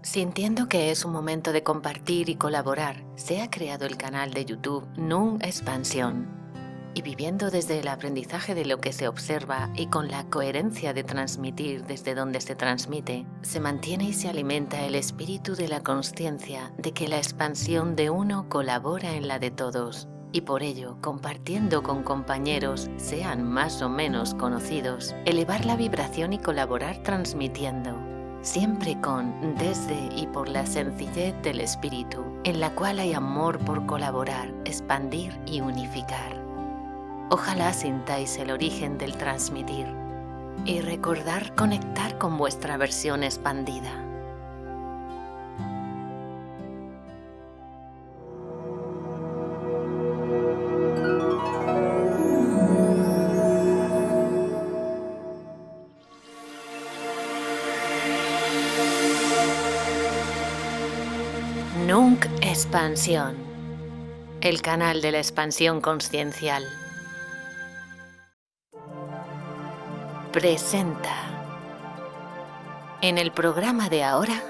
Sintiendo que es un momento de compartir y colaborar, se ha creado el canal de YouTube Nung Expansión. Y viviendo desde el aprendizaje de lo que se observa y con la coherencia de transmitir desde donde se transmite, se mantiene y se alimenta el espíritu de la consciencia de que la expansión de uno colabora en la de todos. Y por ello, compartiendo con compañeros, sean más o menos conocidos, elevar la vibración y colaborar transmitiendo. Siempre con, desde y por la sencillez del espíritu, en la cual hay amor por colaborar, expandir y unificar. Ojalá sintáis el origen del transmitir y recordar conectar con vuestra versión expandida. Nung Expansión, el canal de la expansión consciencial. Presenta. En el programa de ahora,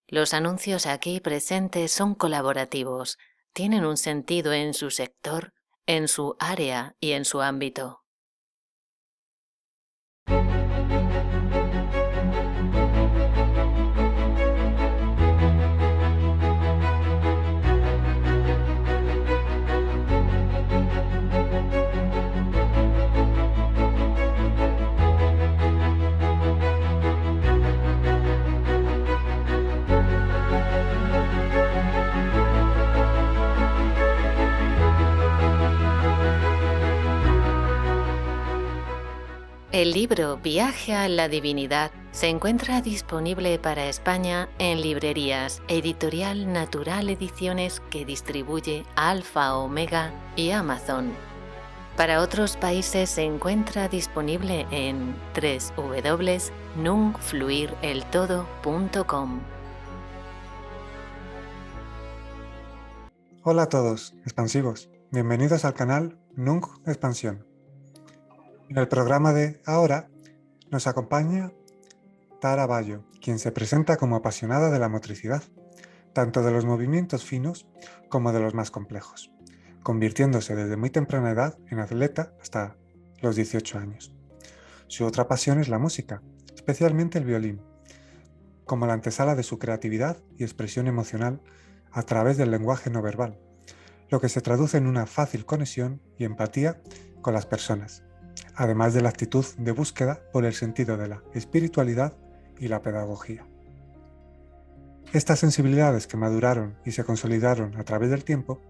los anuncios aquí presentes son colaborativos, tienen un sentido en su sector, en su área y en su ámbito. El libro Viaje a la Divinidad se encuentra disponible para España en librerías Editorial Natural Ediciones, que distribuye Alfa Omega y Amazon. Para otros países se encuentra disponible en www.nungfluireltodo.com. Hola a todos, expansivos. Bienvenidos al canal Nung Expansión. En el programa de ahora nos acompaña Tara Bayo, quien se presenta como apasionada de la motricidad, tanto de los movimientos finos como de los más complejos, convirtiéndose desde muy temprana edad en atleta hasta los 18 años. Su otra pasión es la música, especialmente el violín, como la antesala de su creatividad y expresión emocional a través del lenguaje no verbal, lo que se traduce en una fácil conexión y empatía con las personas, además de la actitud de búsqueda por el sentido de la espiritualidad y la pedagogía. Estas sensibilidades que maduraron y se consolidaron a través del tiempo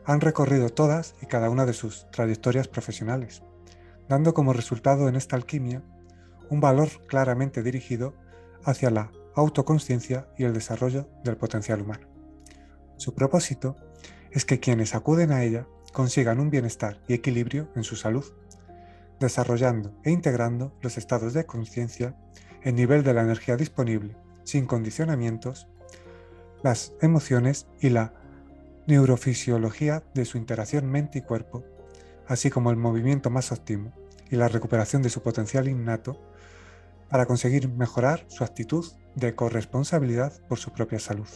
han recorrido todas y cada una de sus trayectorias profesionales, dando como resultado en esta alquimia un valor claramente dirigido hacia la autoconsciencia y el desarrollo del potencial humano. Su propósito es que quienes acuden a ella consigan un bienestar y equilibrio en su salud, desarrollando e integrando los estados de conciencia, el nivel de la energía disponible, sin condicionamientos, las emociones y la neurofisiología de su interacción mente y cuerpo, así como el movimiento más óptimo y la recuperación de su potencial innato para conseguir mejorar su actitud de corresponsabilidad por su propia salud.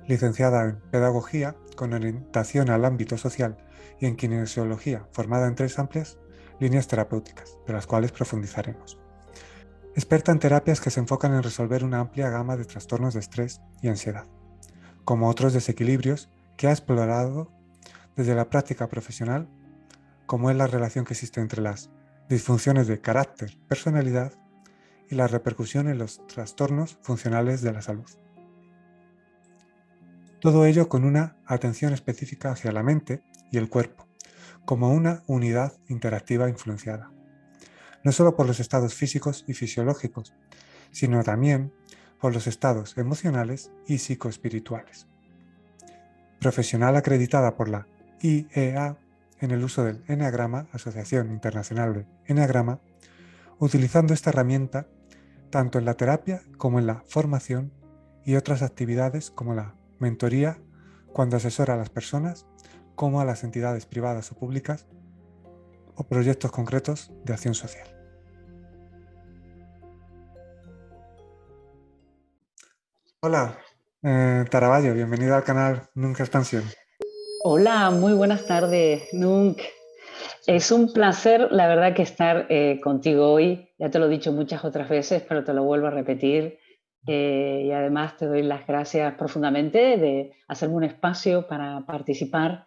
Licenciada en Pedagogía con orientación al ámbito social y en Kinesiología, formada en 3 amplias líneas terapéuticas, de las cuales profundizaremos. Experta en terapias que se enfocan en resolver una amplia gama de trastornos de estrés y ansiedad, como otros desequilibrios que ha explorado desde la práctica profesional, como es la relación que existe entre las disfunciones de carácter, personalidad y la repercusión en los trastornos funcionales de la salud. Todo ello con una atención específica hacia la mente y el cuerpo, como una unidad interactiva influenciada. no solo por los estados físicos y fisiológicos, sino también por los estados emocionales y psicoespirituales. Profesional acreditada por la IEA en el uso del Eneagrama, Asociación Internacional de Eneagrama, utilizando esta herramienta tanto en la terapia como en la formación y otras actividades como la mentoría, cuando asesora a las personas, como a las entidades privadas o públicas o proyectos concretos de acción social. Hola, Taraballo, bienvenido al canal Nunca Expansión. Hola, muy buenas tardes, Nunc. Es un placer, la verdad, que estar contigo hoy. Ya te lo he dicho muchas otras veces, pero te lo vuelvo a repetir. Y además te doy las gracias profundamente de hacerme un espacio para participar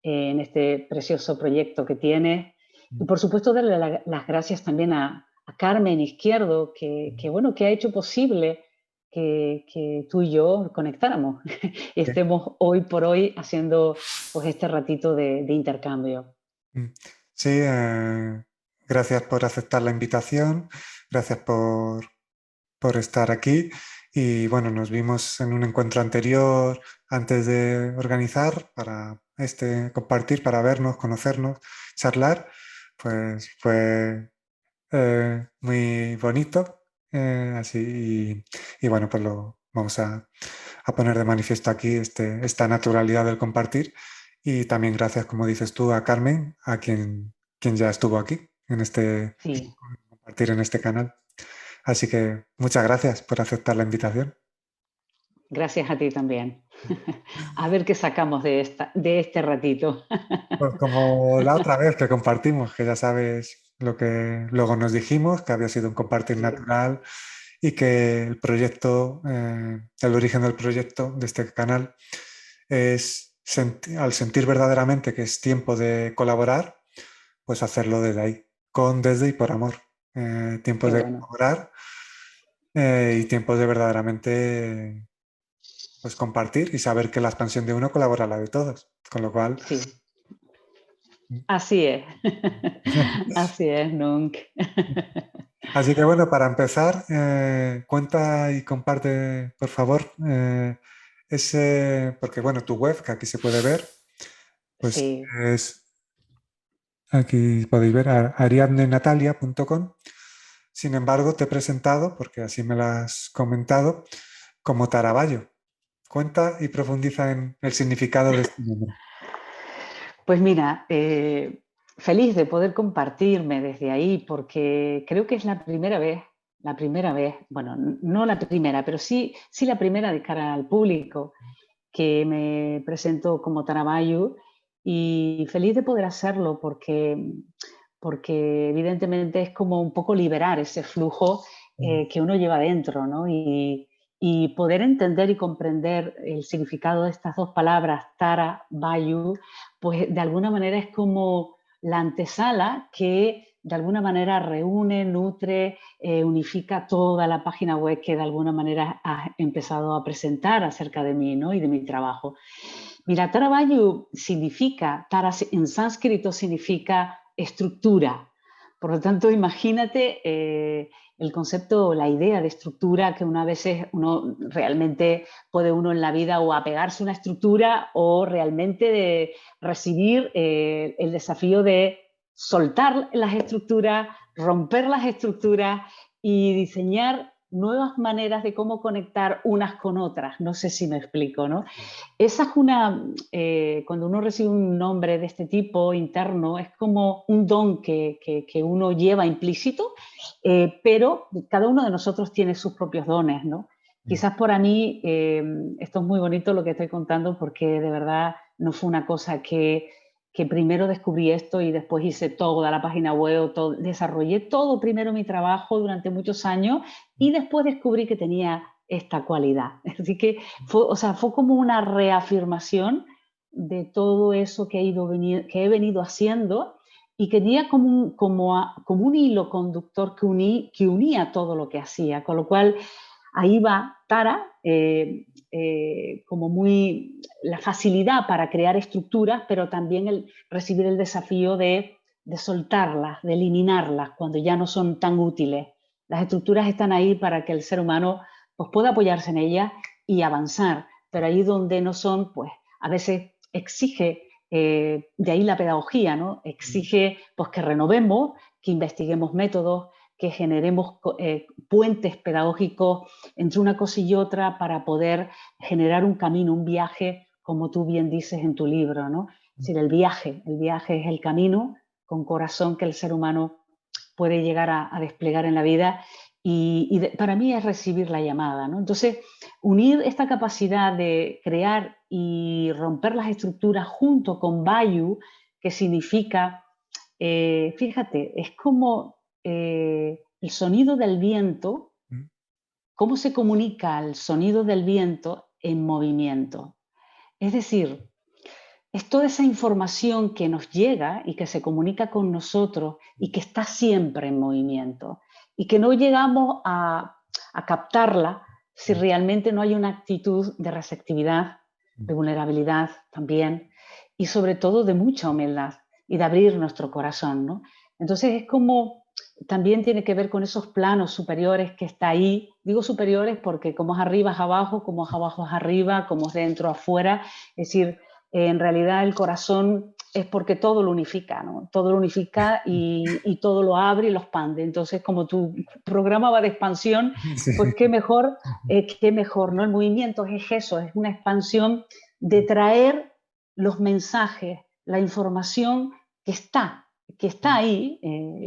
en este precioso proyecto que tienes. Y por supuesto darle las gracias también a Carmen Izquierdo, bueno, que ha hecho posible que tú y yo conectáramos y estemos hoy por hoy haciendo pues este ratito de intercambio. Sí, gracias por aceptar la invitación, gracias por estar aquí. Y bueno, nos vimos en un encuentro anterior antes de organizar para compartir, para vernos, conocernos, charlar. Pues fue muy bonito. Y bueno, pues lo vamos a poner de manifiesto aquí esta naturalidad del compartir. Y también gracias, como dices tú, a Carmen, quien ya estuvo aquí en Sí, compartir en este canal. Así que muchas gracias por aceptar la invitación. gracias a ti también. A ver qué sacamos de este ratito. Pues como la otra vez que compartimos, que ya sabes lo que luego nos dijimos, que había sido un compartir Sí, natural y que el proyecto, el origen del proyecto de este canal es al sentir verdaderamente que es tiempo de colaborar, pues hacerlo desde ahí, desde y por amor. qué Tiempos de bueno. colaborar y tiempos de verdaderamente pues compartir y saber que la expansión de uno colabora a la de todos. Con lo cual, Sí, así es. Así es, Nunc. así que bueno, para empezar, cuenta y comparte, por favor, porque bueno, tu web, que aquí se puede ver, pues Sí. es, aquí podéis ver, ariadnenatalia.com. Sin embargo, te he presentado, porque así me lo has comentado, como Taraballo. Cuenta y profundiza en el significado de este nombre. Pues mira, feliz de poder compartirme desde ahí, porque creo que es la primera vez, bueno, no la primera, pero sí la primera de cara al público que me presento como Tarabayu y feliz de poder hacerlo porque evidentemente es como un poco liberar ese flujo que uno lleva dentro, ¿no? Y poder entender y comprender el significado de estas dos palabras, Tara, Bayu, pues de alguna manera es como la antesala que de alguna manera reúne, nutre, unifica toda la página web que de alguna manera has empezado a presentar acerca de mí, ¿no? Y de mi trabajo. Mira, Tara Bayu significa, Tara en sánscrito significa estructura. Por lo tanto, imagínate el concepto, la idea de estructura que una veces uno realmente puede uno en la vida o apegarse a una estructura o realmente de recibir el desafío de soltar las estructuras, romper las estructuras y diseñar nuevas maneras de cómo conectar unas con otras. No sé si me explico, ¿no? Esa es cuando uno recibe un nombre de este tipo interno, es como un don que uno lleva implícito, pero cada uno de nosotros tiene sus propios dones, ¿no? Quizás para mí esto es muy bonito lo que estoy contando porque de verdad no fue una cosa que primero descubrí esto y después hice toda la página web, desarrollé todo primero mi trabajo durante muchos años y después descubrí que tenía esta cualidad. Así que fue como una reafirmación de todo eso que he venido haciendo y que tenía como un hilo conductor que unía todo lo que hacía. Con lo cual, ahí va Tara, como muy la facilidad para crear estructuras, pero también recibir el desafío de de soltarlas, de eliminarlas cuando ya no son tan útiles. Las estructuras están ahí para que el ser humano pues, pueda apoyarse en ellas y avanzar, pero ahí donde no son, pues a veces exige, de ahí la pedagogía, ¿no? Exige pues, que renovemos, que investiguemos métodos, que generemos puentes pedagógicos entre una cosa y otra para poder generar un camino, un viaje, como tú bien dices en tu libro, ¿no? Es decir, el viaje es el camino con corazón que el ser humano puede llegar a desplegar en la vida y para mí es recibir la llamada, ¿no? Entonces, unir esta capacidad de crear y romper las estructuras junto con Vayu, que significa, fíjate, es como el sonido del viento, cómo se comunica el sonido del viento en movimiento. Es decir, es toda esa información que nos llega y que se comunica con nosotros y que está siempre en movimiento y que no llegamos a captarla si realmente no hay una actitud de receptividad, de vulnerabilidad también y sobre todo de mucha humildad y de abrir nuestro corazón, ¿no? Entonces es como también tiene que ver con esos planos superiores que está ahí. Digo superiores porque como es arriba es abajo, como es abajo es arriba, como es dentro afuera. Es decir, en realidad el corazón es porque todo lo unifica, ¿no? Todo lo unifica y todo lo abre y lo expande. Entonces, como tu programa va de expansión, Sí. pues qué mejor, ¿no? El movimiento es eso, es una expansión de traer los mensajes, la información que está ahí,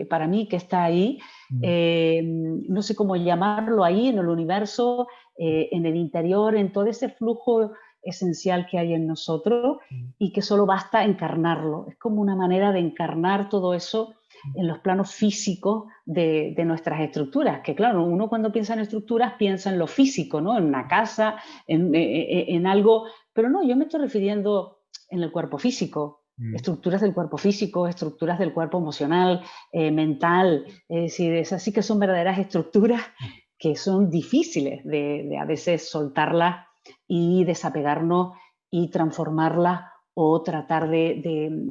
para mí que está ahí, no sé cómo llamarlo ahí, en el universo, en el interior, en todo ese flujo esencial que hay en nosotros y que solo basta encarnarlo. Es como una manera de encarnar todo eso en los planos físicos de nuestras estructuras, que claro, uno cuando piensa en estructuras piensa en lo físico, ¿no? En una casa, en algo, pero no, yo me estoy refiriendo en el cuerpo físico, estructuras del cuerpo físico, estructuras del cuerpo emocional, mental, es decir, esas sí que son verdaderas estructuras que son difíciles de a veces soltarlas y desapegarnos y transformarlas o tratar de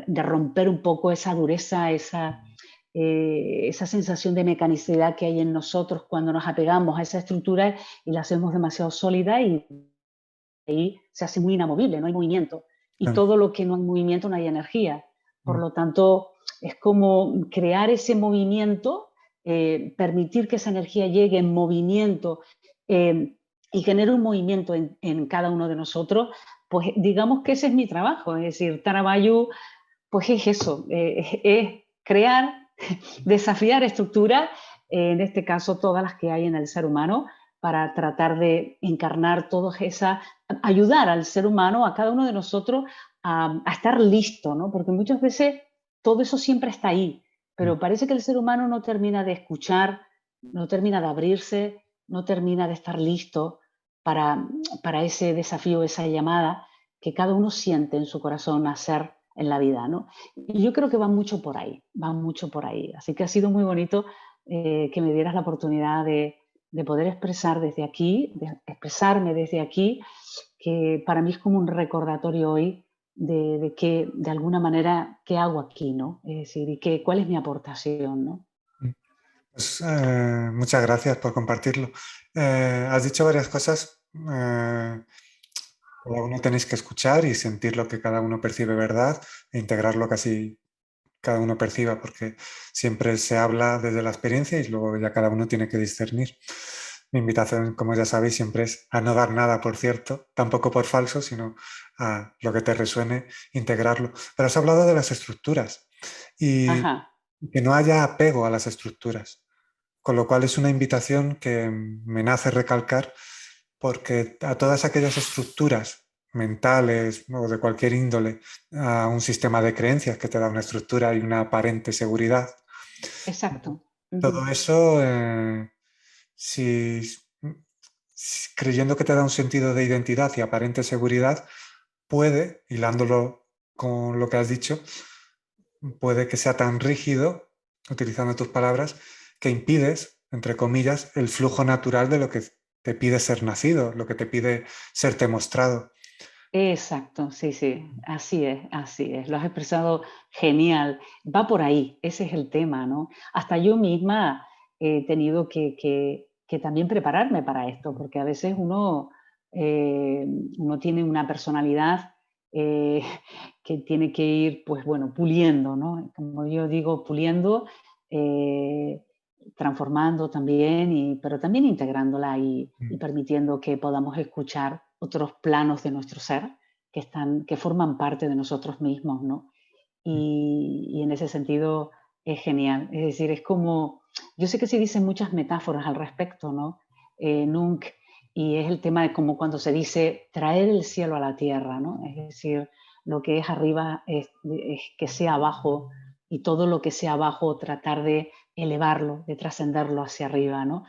romper un poco esa dureza, esa sensación de mecanicidad que hay en nosotros cuando nos apegamos a esa estructura y la hacemos demasiado sólida y ahí se hace muy inamovible, no hay movimiento. Y todo lo que no hay movimiento no hay energía. Por lo tanto, es como crear ese movimiento, permitir que esa energía llegue en movimiento y genere un movimiento en cada uno de nosotros, pues digamos que ese es mi trabajo. Es decir, Tara Vayu, pues es eso, es crear, desafiar estructuras, en este caso todas las que hay en el ser humano, para tratar de encarnar todas esas, ayudar al ser humano, a cada uno de nosotros, a estar listo, ¿no? Porque muchas veces todo eso siempre está ahí, pero parece que el ser humano no termina de escuchar, no termina de abrirse, no termina de estar listo para ese desafío, esa llamada que cada uno siente en su corazón hacer en la vida, ¿no? Y yo creo que va mucho por ahí, va mucho por ahí. Así que ha sido muy bonito que me dieras la oportunidad de poder expresar desde aquí, de expresarme desde aquí, que para mí es como un recordatorio hoy de que, de alguna manera, qué hago aquí, ¿no? Es decir, y cuál es mi aportación, ¿no? Pues, muchas gracias por compartirlo. Has dicho varias cosas. Cada uno tenéis que escuchar y sentir lo que cada uno percibe verdad e integrar lo que así cada uno perciba, porque siempre se habla desde la experiencia y luego ya cada uno tiene que discernir. Mi invitación, como ya sabéis, siempre es a no dar nada por cierto, tampoco por falso, sino a lo que te resuene, integrarlo. Pero has hablado de las estructuras y Ajá. que no haya apego a las estructuras, con lo cual es una invitación que me nace recalcar porque a todas aquellas estructuras mentales o de cualquier índole, a un sistema de creencias que te da una estructura y una aparente seguridad, Exacto. todo eso, si, creyendo que te da un sentido de identidad y aparente seguridad, puede, hilándolo con lo que has dicho, puede que sea tan rígido, utilizando tus palabras, que impides, entre comillas, el flujo natural de lo que te pide ser nacido, lo que te pide serte mostrado. Exacto, sí, sí, así es, así es. Lo has expresado genial. Va por ahí, ese es el tema, ¿no? Hasta yo misma he tenido que también prepararme para esto, porque a veces uno tiene una personalidad eh, que tiene que ir, pues bueno, puliendo, ¿no? Como yo digo, puliendo, eh, transformando también, pero también integrándola y Mm, permitiendo que podamos escuchar otros planos de nuestro ser que forman parte de nosotros mismos, ¿no? mm, Y en ese sentido es genial. Es decir, es como, yo sé que se dicen muchas metáforas al respecto, ¿no? Nunc, y es el tema de como cuando se dice traer el cielo a la tierra, ¿no? Es decir, lo que es arriba es que sea abajo y todo lo que sea abajo tratar de elevarlo, de trascenderlo hacia arriba, ¿no?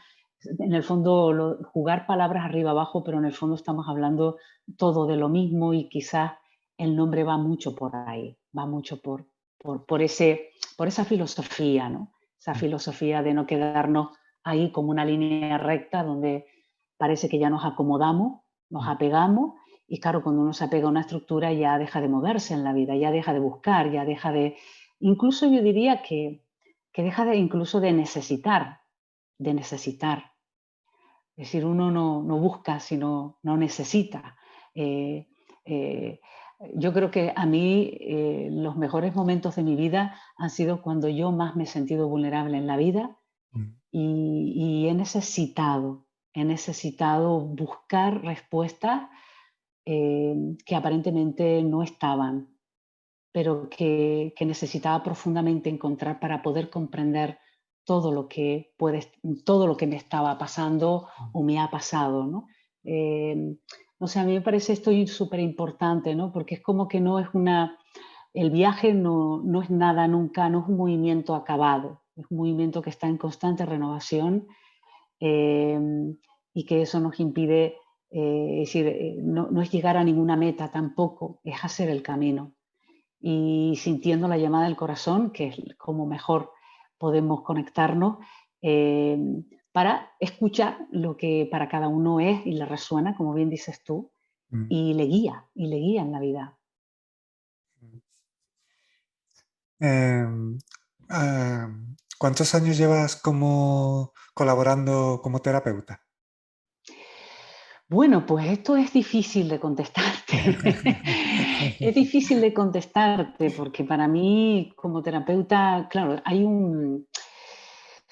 En el fondo, jugar palabras arriba abajo, pero en el fondo estamos hablando todo de lo mismo y quizás el nombre va mucho por ahí, va mucho por esa filosofía, ¿no? Esa mm, filosofía de no quedarnos ahí como una línea recta donde parece que ya nos acomodamos, nos mm. apegamos y claro, cuando uno se apega a una estructura ya deja de moverse en la vida, ya deja de buscar, ya deja de, incluso yo diría que deja de incluso de necesitar, de necesitar. Es decir, uno no busca, sino no necesita. Eh, eh, yo creo que a mí los mejores momentos de mi vida han sido cuando yo más me he sentido vulnerable en la vida Mm. y he necesitado buscar respuestas que aparentemente no estaban, pero que necesitaba profundamente encontrar para poder comprender todo lo que todo lo que me estaba pasando o me ha pasado, ¿no? Eh, no sé, a mí me parece esto súper importante, ¿no? Porque es como que no es el viaje no es nada nunca, no es un movimiento acabado, es un movimiento que está en constante renovación eh, y que eso nos impide, es decir, no es llegar a ninguna meta tampoco, es hacer el camino y sintiendo la llamada del corazón, que es como mejor podemos conectarnos eh, para escuchar lo que para cada uno es y le resuena, como bien dices tú, Mm. y le guía en la vida. Em, ¿Cuántos años llevas como colaborando como terapeuta? Bueno, pues esto es difícil de contestarte. Es difícil de contestarte porque para mí como terapeuta, claro,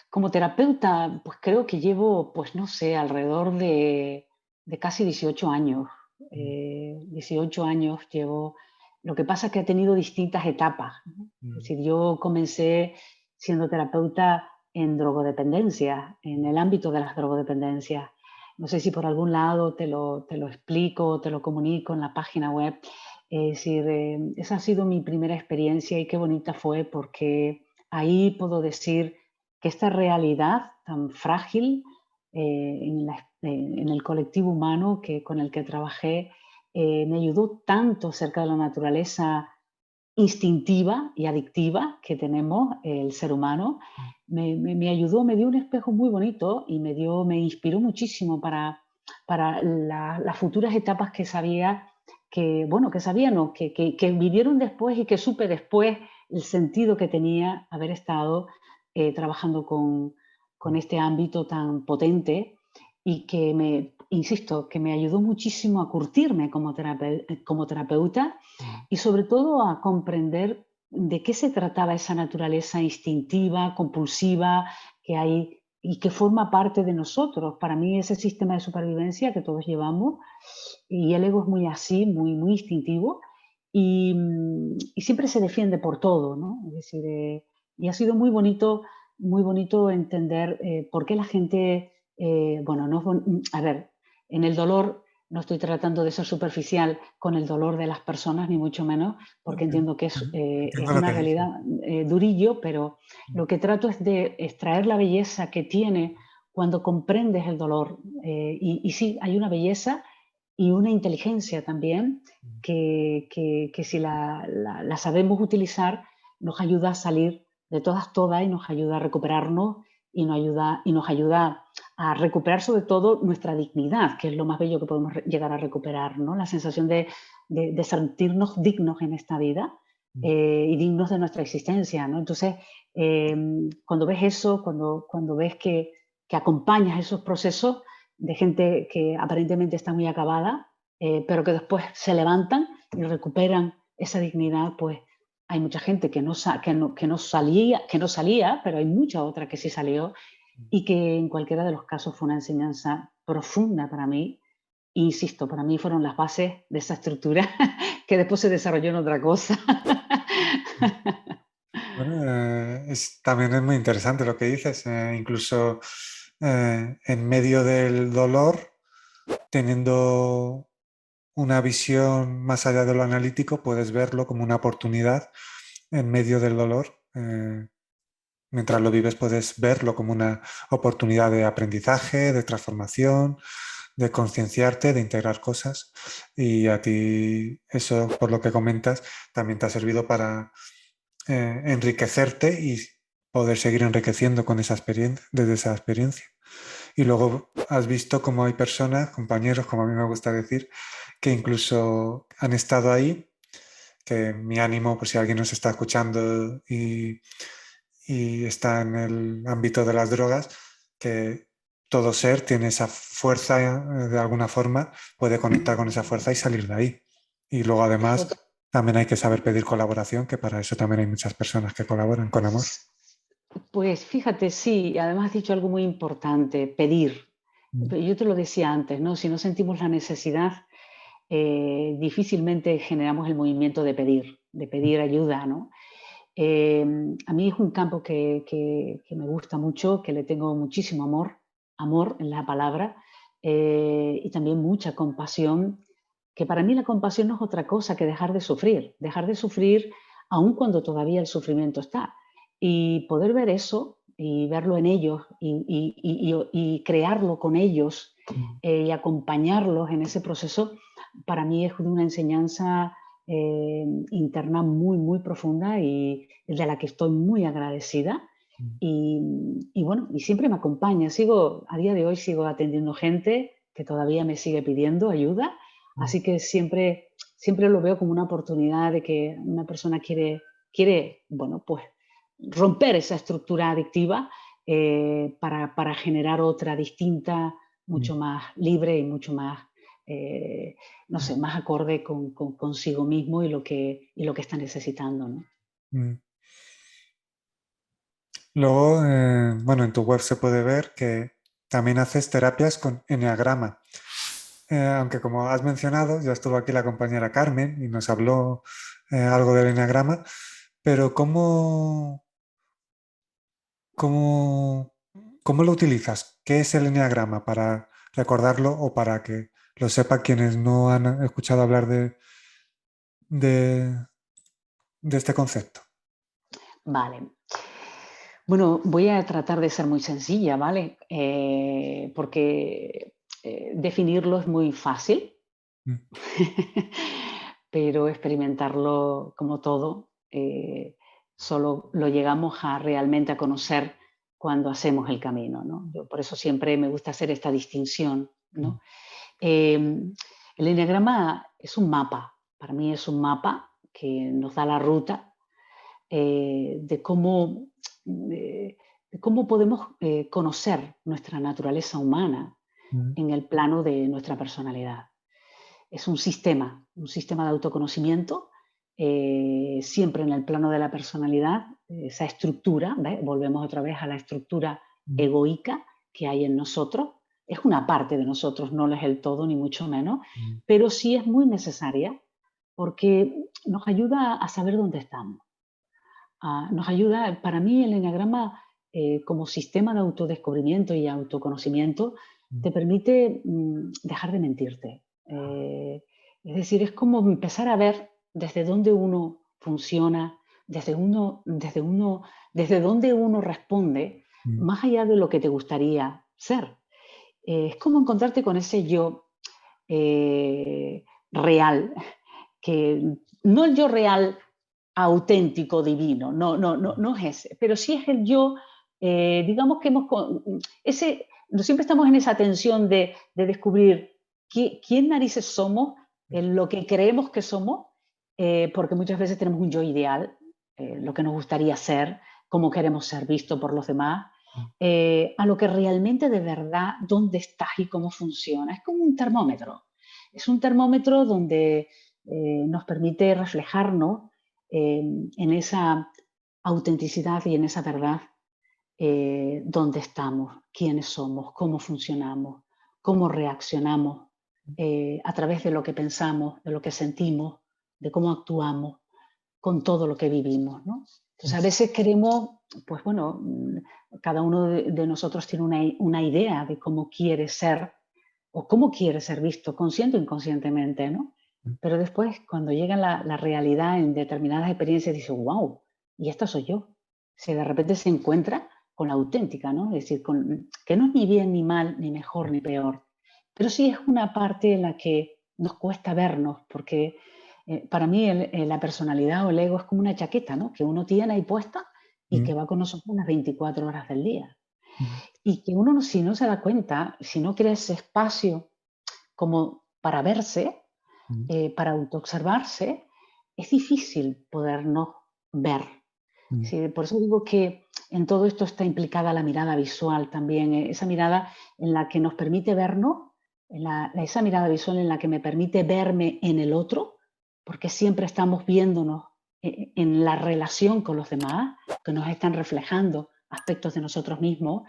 como terapeuta, pues creo que llevo, pues no sé, alrededor de casi 18 años. 18 años llevo. Lo que pasa es que he tenido distintas etapas, ¿no? Es Mm, decir, yo comencé siendo terapeuta en drogodependencia, en el ámbito de las drogodependencias. No sé si por algún lado te lo explico, te lo comunico en la página web. Es decir, esa ha sido mi primera experiencia y qué bonita fue porque ahí puedo decir que esta realidad tan frágil en el colectivo humano con el que trabajé me ayudó tanto cerca de la naturaleza instintiva y adictiva que tenemos el ser humano. mm, Me ayudó, me dio un espejo muy bonito y me inspiró muchísimo para las futuras etapas que sabía bueno, que sabía no, que vivieron después y que supe después el sentido que tenía haber estado trabajando con este ámbito tan potente y que insisto, que me ayudó muchísimo a curtirme como terapeuta mm, y sobre todo a comprender de qué se trataba esa naturaleza instintiva, compulsiva que hay y que forma parte de nosotros. Para mí ese sistema de supervivencia que todos llevamos y el ego es muy así, muy instintivo y siempre se defiende por todo, ¿no? Es decir, y ha sido muy bonito entender por qué la gente, bueno, no, a ver, en el dolor no estoy tratando de ser superficial con el dolor de las personas, ni mucho menos, porque ok. entiendo que es Entiendo lo una que dices. realidad durillo, pero lo que trato es de extraer la belleza que tiene cuando comprendes el dolor. Y sí, hay una belleza y una inteligencia también que si la sabemos utilizar nos ayuda a salir de todas y nos ayuda a recuperarnos y nos ayuda a recuperar sobre todo nuestra dignidad, que es lo más bello que podemos llegar a recuperar, ¿no? La sensación de sentirnos dignos en esta vida y dignos de nuestra existencia, ¿no? Entonces, cuando ves eso, cuando ves que acompañas esos procesos de gente que aparentemente está muy acabada, pero que después se levantan y recuperan esa dignidad, pues hay mucha gente que no salía, pero hay mucha otra que sí salió y que en cualquiera de los casos fue una enseñanza profunda para mí. Insisto, para mí fueron las bases de esa estructura que después se desarrolló en otra cosa. Bueno, también es muy interesante lo que dices, incluso en medio del dolor, teniendo una visión más allá de lo analítico, puedes verlo como una oportunidad en medio del dolor. Mientras lo vives, puedes verlo como una oportunidad de aprendizaje, de transformación, de concienciarte, de integrar cosas. Y a ti eso, por lo que comentas, también te ha servido para enriquecerte y poder seguir enriqueciendo con esa experiencia, desde esa experiencia. Y luego has visto cómo hay personas, compañeros, como a mí me gusta decir, que incluso han estado ahí, que mi ánimo, por si alguien nos está escuchando y está en el ámbito de las drogas, que todo ser tiene esa fuerza, de alguna forma, puede conectar con esa fuerza y salir de ahí. Y luego además también hay que saber pedir colaboración, que para eso también hay muchas personas que colaboran con amor. Pues fíjate, sí, además has dicho algo muy importante, pedir. Yo te lo decía antes, ¿no? Si no sentimos la necesidad, difícilmente generamos el movimiento de pedir ayuda, ¿no? A mí es un campo que me gusta mucho, que le tengo muchísimo amor en la palabra, y también mucha compasión, que para mí la compasión no es otra cosa que dejar de sufrir aun cuando todavía el sufrimiento está. Y poder ver eso y verlo en ellos y crearlo con ellos y acompañarlos en ese proceso, para mí es una enseñanza interna muy, muy profunda y de la que estoy muy agradecida. Y bueno, y siempre me acompaña. A día de hoy sigo atendiendo gente que todavía me sigue pidiendo ayuda, así que siempre lo veo como una oportunidad de que una persona quiere bueno, pues romper esa estructura adictiva para generar otra distinta, mucho más libre y mucho más no sé, más acorde consigo mismo y lo que está necesitando, ¿no? Luego, bueno, en tu web se puede ver que también haces terapias con eneagrama. Aunque como has mencionado, ya estuvo aquí la compañera Carmen y nos habló algo del eneagrama, pero cómo, ¿cómo lo utilizas? ¿Qué es el eneagrama para recordarlo o para que lo sepan quienes no han escuchado hablar de, de este concepto? Vale. Bueno, voy a tratar de ser muy sencilla, ¿vale? Porque definirlo es muy fácil, Mm, pero experimentarlo como todo, solo lo llegamos realmente a conocer cuando hacemos el camino, ¿no? Yo por eso siempre me gusta hacer esta distinción, mm, ¿no? El eneagrama es un mapa, para mí es un mapa que nos da la ruta de cómo podemos conocer nuestra naturaleza humana mm, en el plano de nuestra personalidad. Es un sistema de autoconocimiento, siempre en el plano de la personalidad, esa estructura, ¿ves? Volvemos otra vez a la estructura mm, egoica que hay en nosotros. Es una parte de nosotros, no lo es el todo, ni mucho menos, mm, pero sí es muy necesaria porque nos ayuda a saber dónde estamos. Nos ayuda, para mí el eneagrama como sistema de autodescubrimiento y autoconocimiento mm, te permite dejar de mentirte. Es decir, es como empezar a ver desde dónde uno funciona, desde dónde uno responde, mm, más allá de lo que te gustaría ser. Es como encontrarte con ese yo real, que no el yo real auténtico, divino, no es ese, pero sí es el yo digamos que siempre estamos en esa tensión de descubrir quién narices somos, lo que creemos que somos, porque muchas veces tenemos un yo ideal, lo que nos gustaría ser, cómo queremos ser visto por los demás, a lo que realmente de verdad, dónde estás y cómo funciona. Es como un termómetro. Es un termómetro donde nos permite reflejarnos en esa autenticidad y en esa verdad, dónde estamos, quiénes somos, cómo funcionamos, cómo reaccionamos a través de lo que pensamos, de lo que sentimos, de cómo actuamos con todo lo que vivimos, ¿no? Entonces, a veces queremos, pues bueno, cada uno de nosotros tiene una idea de cómo quiere ser o cómo quiere ser visto, consciente o inconscientemente, ¿no? Pero después, cuando llega la realidad en determinadas experiencias, dice, wow, y esta soy yo. Si de repente se encuentra con la auténtica, ¿no? Es decir, que no es ni bien ni mal, ni mejor ni peor, pero sí es una parte en la que nos cuesta vernos, porque para mí la personalidad o el ego es como una chaqueta, ¿no? Que uno tiene ahí puesta y que va con nosotros las 24 horas del día. Y que uno, si no se da cuenta, si no crea ese espacio como para verse, para autoobservarse, es difícil podernos ver. Sí, por eso digo que en todo esto está implicada la mirada visual también, esa mirada en la que nos permite vernos, esa mirada visual en la que me permite verme en el otro, porque siempre estamos viéndonos en la relación con los demás, que nos están reflejando aspectos de nosotros mismos,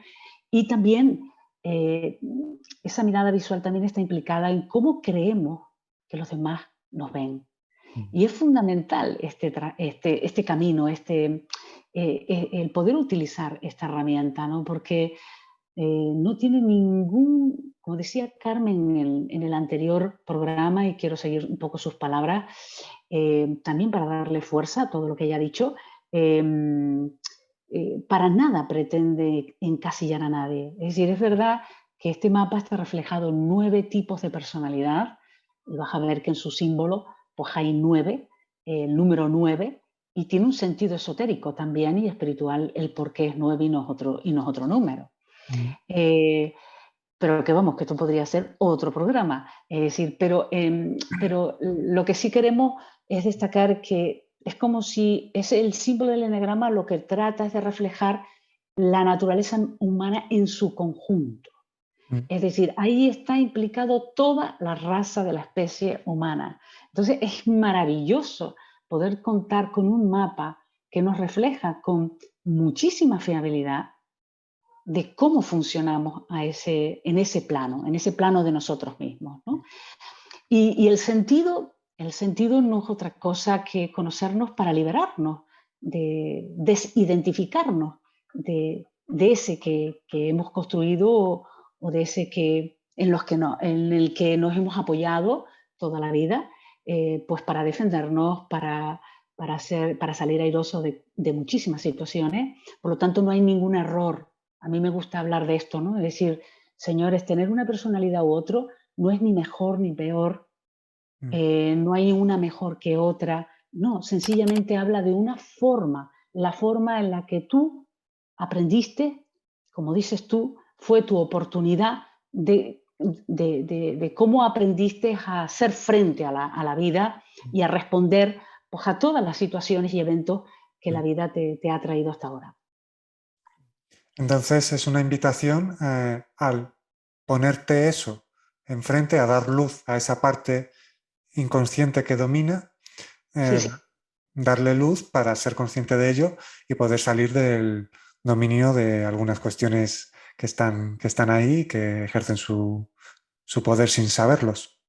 y también esa mirada visual también está implicada en cómo creemos que los demás nos ven. Y es fundamental este camino, el poder utilizar esta herramienta, ¿no? Porque no tiene ningún, como decía Carmen en el anterior programa, y quiero seguir un poco sus palabras, también para darle fuerza a todo lo que ella ha dicho, para nada pretende encasillar a nadie. Es decir, es verdad que este mapa está reflejado en 9 tipos de personalidad, y vas a ver que en su símbolo pues hay 9, el número 9, y tiene un sentido esotérico también y espiritual el por qué es 9 y no es otro número. Pero que vamos, que esto podría ser otro programa. Es decir, pero lo que sí queremos es destacar que es como si es el símbolo del eneagrama, lo que trata es de reflejar la naturaleza humana en su conjunto. Es decir, ahí está implicado toda la raza de la especie humana. Entonces es maravilloso poder contar con un mapa que nos refleja con muchísima fiabilidad de cómo funcionamos en ese plano de nosotros mismos, ¿no? Y el sentido no es otra cosa que conocernos para liberarnos, de desidentificarnos de ese que hemos construido o de ese en el que nos hemos apoyado toda la vida, pues para defendernos, para salir airosos de muchísimas situaciones. Por lo tanto, no hay ningún error. A mí me gusta hablar de esto, ¿no? Es decir, señores, tener una personalidad u otro no es ni mejor ni peor, no hay una mejor que otra, no, sencillamente habla de una forma, la forma en la que tú aprendiste, como dices tú, fue tu oportunidad de cómo aprendiste a hacer frente a la vida y a responder pues, a todas las situaciones y eventos que la vida te ha traído hasta ahora. Entonces es una invitación al ponerte eso enfrente, a dar luz a esa parte inconsciente que domina, Sí. darle luz para ser consciente de ello y poder salir del dominio de algunas cuestiones que están ahí y que ejercen su poder sin saberlos.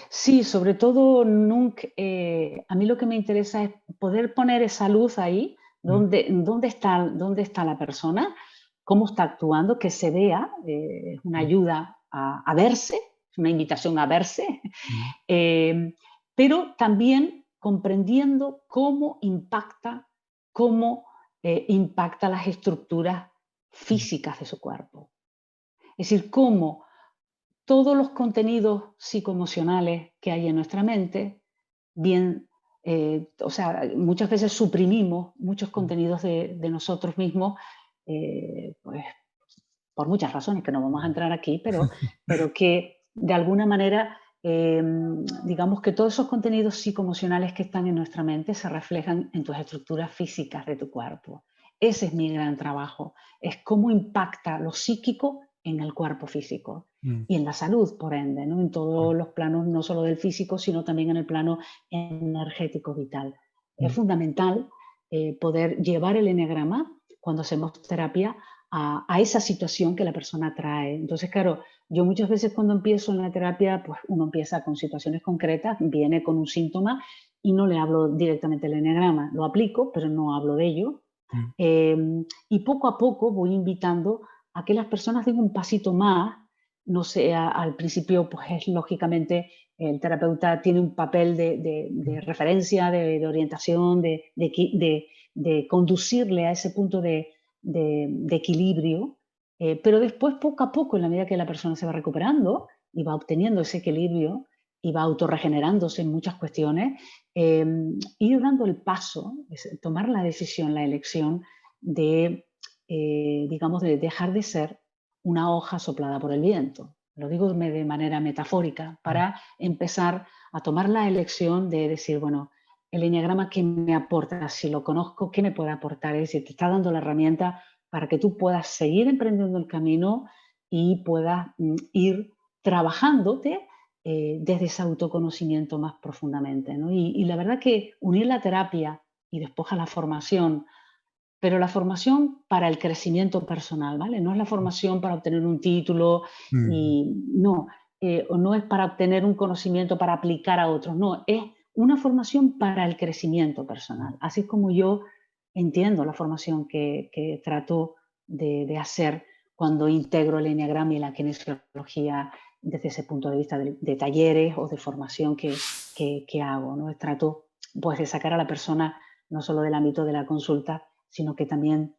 Sí, sobre todo, a mí lo que me interesa es poder poner esa luz ahí, dónde está la persona, cómo está actuando, que se vea, es una ayuda a verse, es una invitación a verse, pero también comprendiendo cómo impacta las estructuras físicas de su cuerpo. Es decir, cómo todos los contenidos psicoemocionales que hay en nuestra mente, muchas veces suprimimos muchos contenidos de nosotros mismos pues, por muchas razones que no vamos a entrar aquí, pero que de alguna manera, digamos que todos esos contenidos psicoemocionales que están en nuestra mente se reflejan en tus estructuras físicas de tu cuerpo. Ese es mi gran trabajo, es cómo impacta lo psíquico en el cuerpo físico y en la salud, por ende, ¿no? En todos los planos, no solo del físico, sino también en el plano energético vital. Es fundamental poder llevar el eneagrama cuando hacemos terapia a esa situación que la persona trae. Entonces, claro, yo muchas veces cuando empiezo en la terapia, pues uno empieza con situaciones concretas, viene con un síntoma y no le hablo directamente del eneagrama. Lo aplico, pero no hablo de ello. Y poco a poco voy invitando a que las personas den un pasito más. No sé, al principio, pues es lógicamente el terapeuta tiene un papel de referencia, de orientación, de conducirle a ese punto de equilibrio, pero después poco a poco, en la medida que la persona se va recuperando y va obteniendo ese equilibrio y va autorregenerándose en muchas cuestiones, ir dando el paso, tomar la decisión, la elección de, digamos, de dejar de ser una hoja soplada por el viento. Lo digo de manera metafórica, para empezar a tomar la elección de decir, bueno, el eneagrama, ¿qué me aporta? Si lo conozco, ¿qué me puede aportar? Es decir, te está dando la herramienta para que tú puedas seguir emprendiendo el camino y puedas ir trabajándote desde ese autoconocimiento más profundamente, ¿no? Y la verdad que unir la terapia y después a la formación, pero la formación para el crecimiento personal, ¿vale? No es la formación para obtener un título y no, o no es para obtener un conocimiento para aplicar a otros, no, es una formación para el crecimiento personal. Así es como yo entiendo la formación que trato de hacer cuando integro el eneagrama y la kinesiología desde ese punto de vista de talleres o de formación que hago, ¿no? Trato pues, de sacar a la persona no solo del ámbito de la consulta, sino que también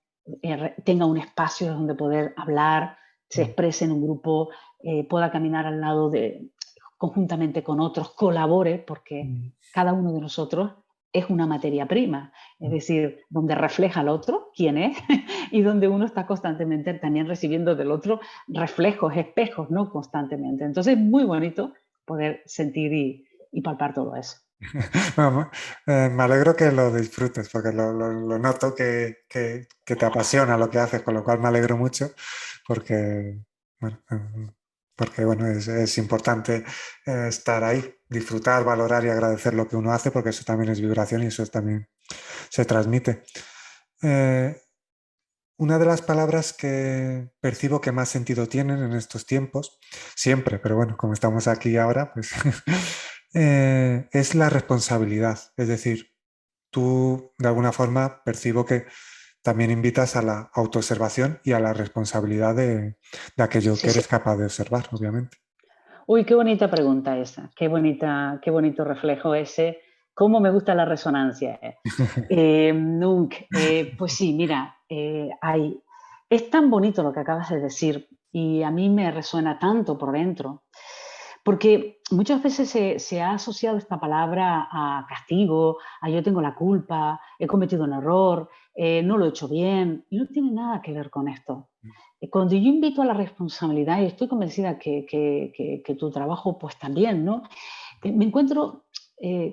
tenga un espacio donde poder hablar, se exprese en un grupo, pueda caminar al lado conjuntamente con otros, colabore, porque cada uno de nosotros es una materia prima, es decir, donde refleja al otro quién es y donde uno está constantemente también recibiendo del otro reflejos, espejos, ¿no? Constantemente. Entonces es muy bonito poder sentir y palpar todo eso. Bueno, me alegro que lo disfrutes porque lo noto que te apasiona lo que haces, con lo cual me alegro mucho porque, bueno, es importante estar ahí, disfrutar, valorar y agradecer lo que uno hace porque eso también es vibración y eso también se transmite. Una de las palabras que percibo que más sentido tienen en estos tiempos, siempre, pero bueno, como estamos aquí ahora, pues es la responsabilidad. Es decir, tú de alguna forma percibo que también invitas a la autoobservación y a la responsabilidad de aquello que eres capaz de observar, obviamente. Uy, qué bonita pregunta esa, qué bonito reflejo ese. ¿Cómo me gusta la resonancia? Nunc, pues sí, mira, es tan bonito lo que acabas de decir y a mí me resuena tanto por dentro, porque muchas veces se ha asociado esta palabra a castigo, a yo tengo la culpa, he cometido un error, no lo he hecho bien, y no tiene nada que ver con esto. Cuando yo invito a la responsabilidad, y estoy convencida que tu trabajo pues también, ¿no? Me encuentro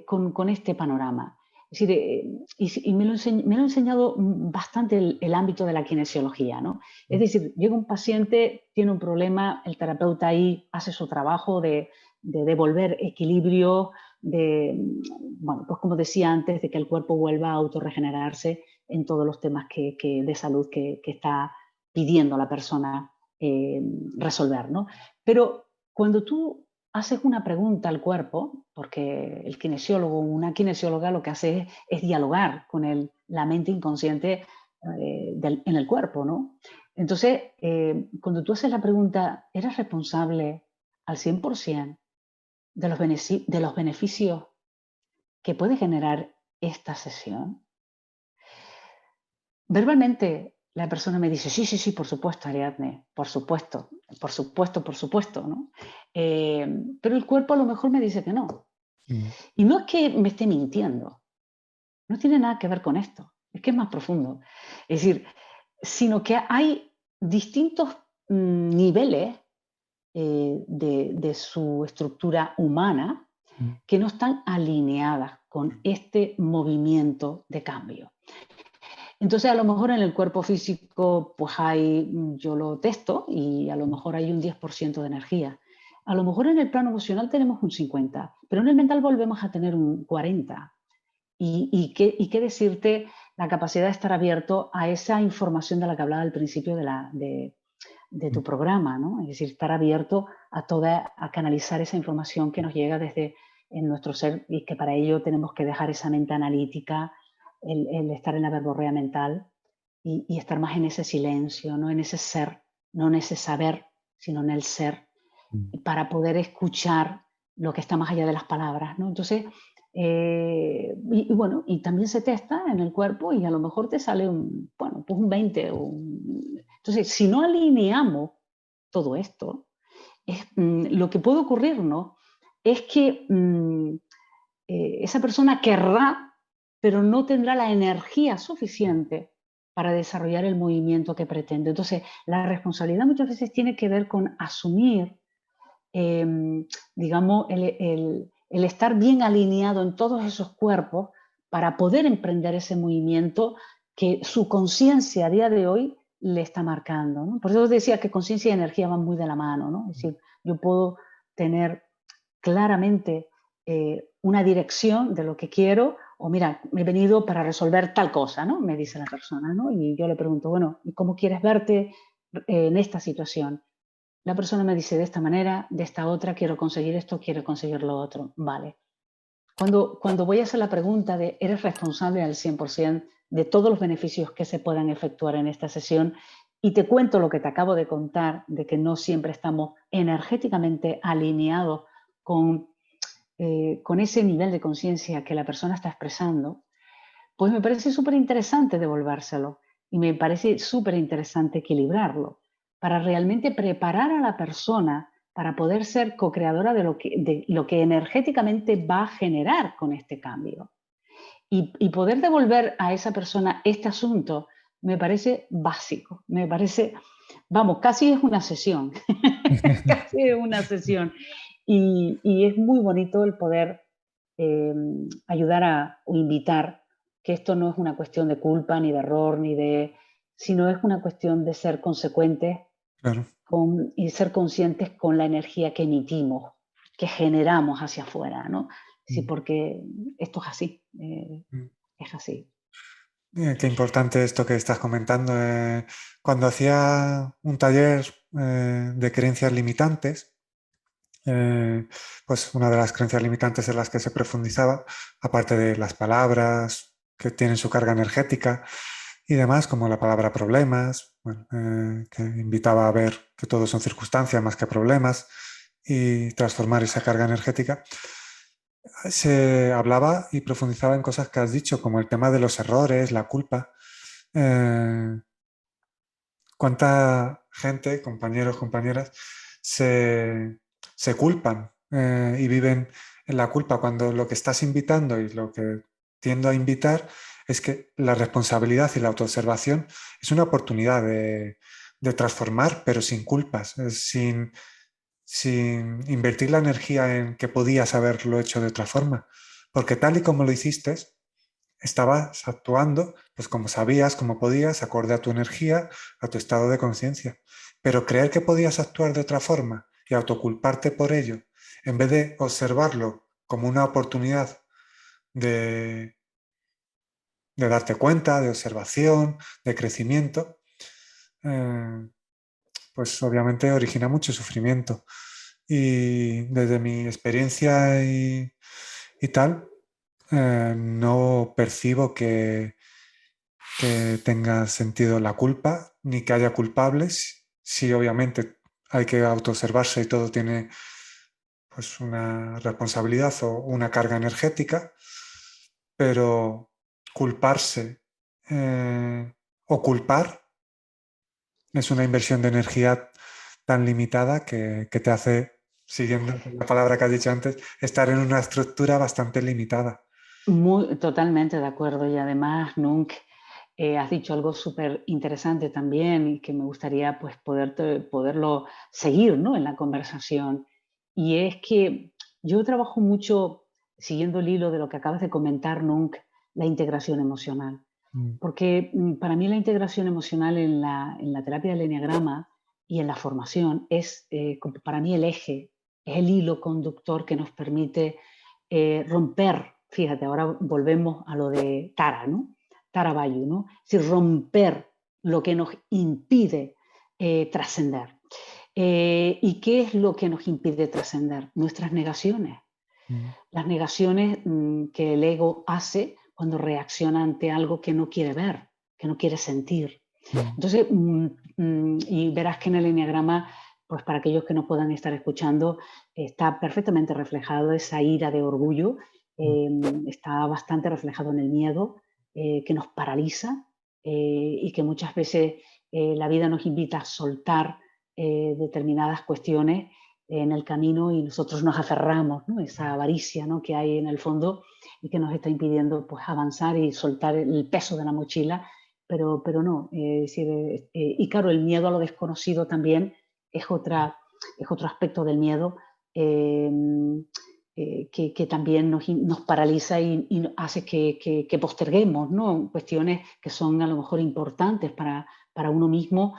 con este panorama. Es decir, y me lo ha enseñado bastante el ámbito de la kinesiología, ¿no? Es decir, llega un paciente, tiene un problema, el terapeuta ahí hace su trabajo de devolver equilibrio, bueno, pues como decía antes, de que el cuerpo vuelva a autorregenerarse en todos los temas de salud que está pidiendo a la persona resolver, ¿no? Pero cuando tú haces una pregunta al cuerpo, porque el kinesiólogo, una kinesióloga lo que hace es dialogar con la mente inconsciente en el cuerpo, ¿no? Entonces, cuando tú haces la pregunta, ¿eres responsable al 100% de los beneficios que puede generar esta sesión? Verbalmente la persona me dice, sí, sí, sí, por supuesto, Ariadne, por supuesto, ¿no? Pero el cuerpo a lo mejor me dice que no. Y no es que me esté mintiendo, no tiene nada que ver con esto, es que es más profundo. Es decir, sino que hay distintos niveles de su estructura humana que no están alineadas con este movimiento de cambio. Entonces, a lo mejor en el cuerpo físico, pues yo lo testo y a lo mejor hay un 10% de energía. A lo mejor en el plano emocional tenemos un 50%, pero en el mental volvemos a tener un 40%. ¿Y qué decirte la capacidad de estar abierto a esa información de la que hablaba al principio de tu programa, ¿no? Es decir, estar abierto a canalizar esa información que nos llega desde en nuestro ser y que para ello tenemos que dejar esa mente analítica, el estar en la verborrea mental y estar más en ese silencio, no en ese ser, no en ese saber, sino en el ser, para poder escuchar lo que está más allá de las palabras, ¿no? Entonces, bueno, y también se testa en el cuerpo y a lo mejor te sale pues un 20. Entonces, si no alineamos todo esto, lo que puede ocurrir, ¿no? Es que esa persona querrá, pero no tendrá la energía suficiente para desarrollar el movimiento que pretende. Entonces, la responsabilidad muchas veces tiene que ver con asumir, digamos, el estar bien alineado en todos esos cuerpos para poder emprender ese movimiento que su conciencia a día de hoy le está marcando, ¿no? Por eso os decía que conciencia y energía van muy de la mano, ¿no? Es decir, yo puedo tener claramente una dirección de lo que quiero, o mira, me he venido para resolver tal cosa, ¿no? Me dice la persona, ¿no? Y yo le pregunto, bueno, ¿y cómo quieres verte en esta situación? La persona me dice de esta manera, de esta otra, quiero conseguir esto, quiero conseguir lo otro. Vale. Cuando voy a hacer la pregunta de ¿eres responsable al 100% de todos los beneficios que se puedan efectuar en esta sesión? Y te cuento lo que te acabo de contar, de que no siempre estamos energéticamente alineados con ese nivel de conciencia que la persona está expresando, pues me parece súper interesante devolvérselo y me parece súper interesante equilibrarlo para realmente preparar a la persona para poder ser co-creadora de lo que energéticamente va a generar con este cambio. Y poder devolver a esa persona este asunto me parece básico, me parece, vamos, casi es una sesión, casi es una sesión. Y es muy bonito el poder ayudar o invitar que esto no es una cuestión de culpa, ni de error, sino es una cuestión de ser consecuentes Claro. y ser conscientes con la energía que emitimos, que generamos hacia afuera, ¿no? Sí, porque esto es así, es así. Qué importante esto que estás comentando. Cuando hacía un taller de creencias limitantes, pues una de las creencias limitantes en las que se profundizaba, aparte de las palabras que tienen su carga energética y demás, como la palabra problemas, bueno, que invitaba a ver que todo son circunstancias más que problemas y transformar esa carga energética, se hablaba y profundizaba en cosas que has dicho, como el tema de los errores, la culpa. ¿Cuánta gente, compañeros, compañeras, se culpan y viven en la culpa cuando lo que estás invitando y lo que tiendo a invitar es que la responsabilidad y la autoobservación es una oportunidad de transformar, pero sin culpas, sin invertir la energía en que podías haberlo hecho de otra forma? Porque tal y como lo hiciste, estabas actuando pues como sabías, como podías, acorde a tu energía, a tu estado de conciencia. Pero creer que podías actuar de otra forma y autoculparte por ello, en vez de observarlo como una oportunidad de, de darte cuenta, de observación, de crecimiento, pues obviamente origina mucho sufrimiento. Y desde mi experiencia y tal, no percibo que tenga sentido la culpa, ni que haya culpables. Sí, obviamente hay que autoobservarse y todo tiene pues una responsabilidad o una carga energética, pero culparse o culpar es una inversión de energía tan limitada que te hace, siguiendo la palabra que has dicho antes, estar en una estructura bastante limitada. Totalmente de acuerdo y además, Nunc, has dicho algo súper interesante también y que me gustaría pues poderlo seguir, ¿no?, en la conversación. Y es que yo trabajo mucho, siguiendo el hilo de lo que acabas de comentar, Nunc, la integración emocional. Mm, Porque para mí la integración emocional en la terapia del eneagrama y en la formación es, para mí, el eje, es el hilo conductor que nos permite romper, fíjate, ahora volvemos a lo de Tara, ¿no? Tara Bayu, ¿no? Es decir, romper lo que nos impide trascender. ¿Y qué es lo que nos impide trascender? Nuestras negaciones. mm, Las negaciones que el ego hace cuando reacciona ante algo que no quiere ver, que no quiere sentir. mm, Entonces, y verás que en el eneagrama, pues para aquellos que no puedan estar escuchando, está perfectamente reflejado esa ira de orgullo, mm, está bastante reflejado en el miedo que nos paraliza y que muchas veces la vida nos invita a soltar determinadas cuestiones en el camino y nosotros nos aferramos, ¿no?, esa avaricia, ¿no?, que hay en el fondo y que nos está impidiendo pues, avanzar y soltar el peso de la mochila, pero no. Y claro, el miedo a lo desconocido también es otro aspecto del miedo eh, que también nos paraliza y hace que posterguemos, ¿no?, cuestiones que son a lo mejor importantes para uno mismo.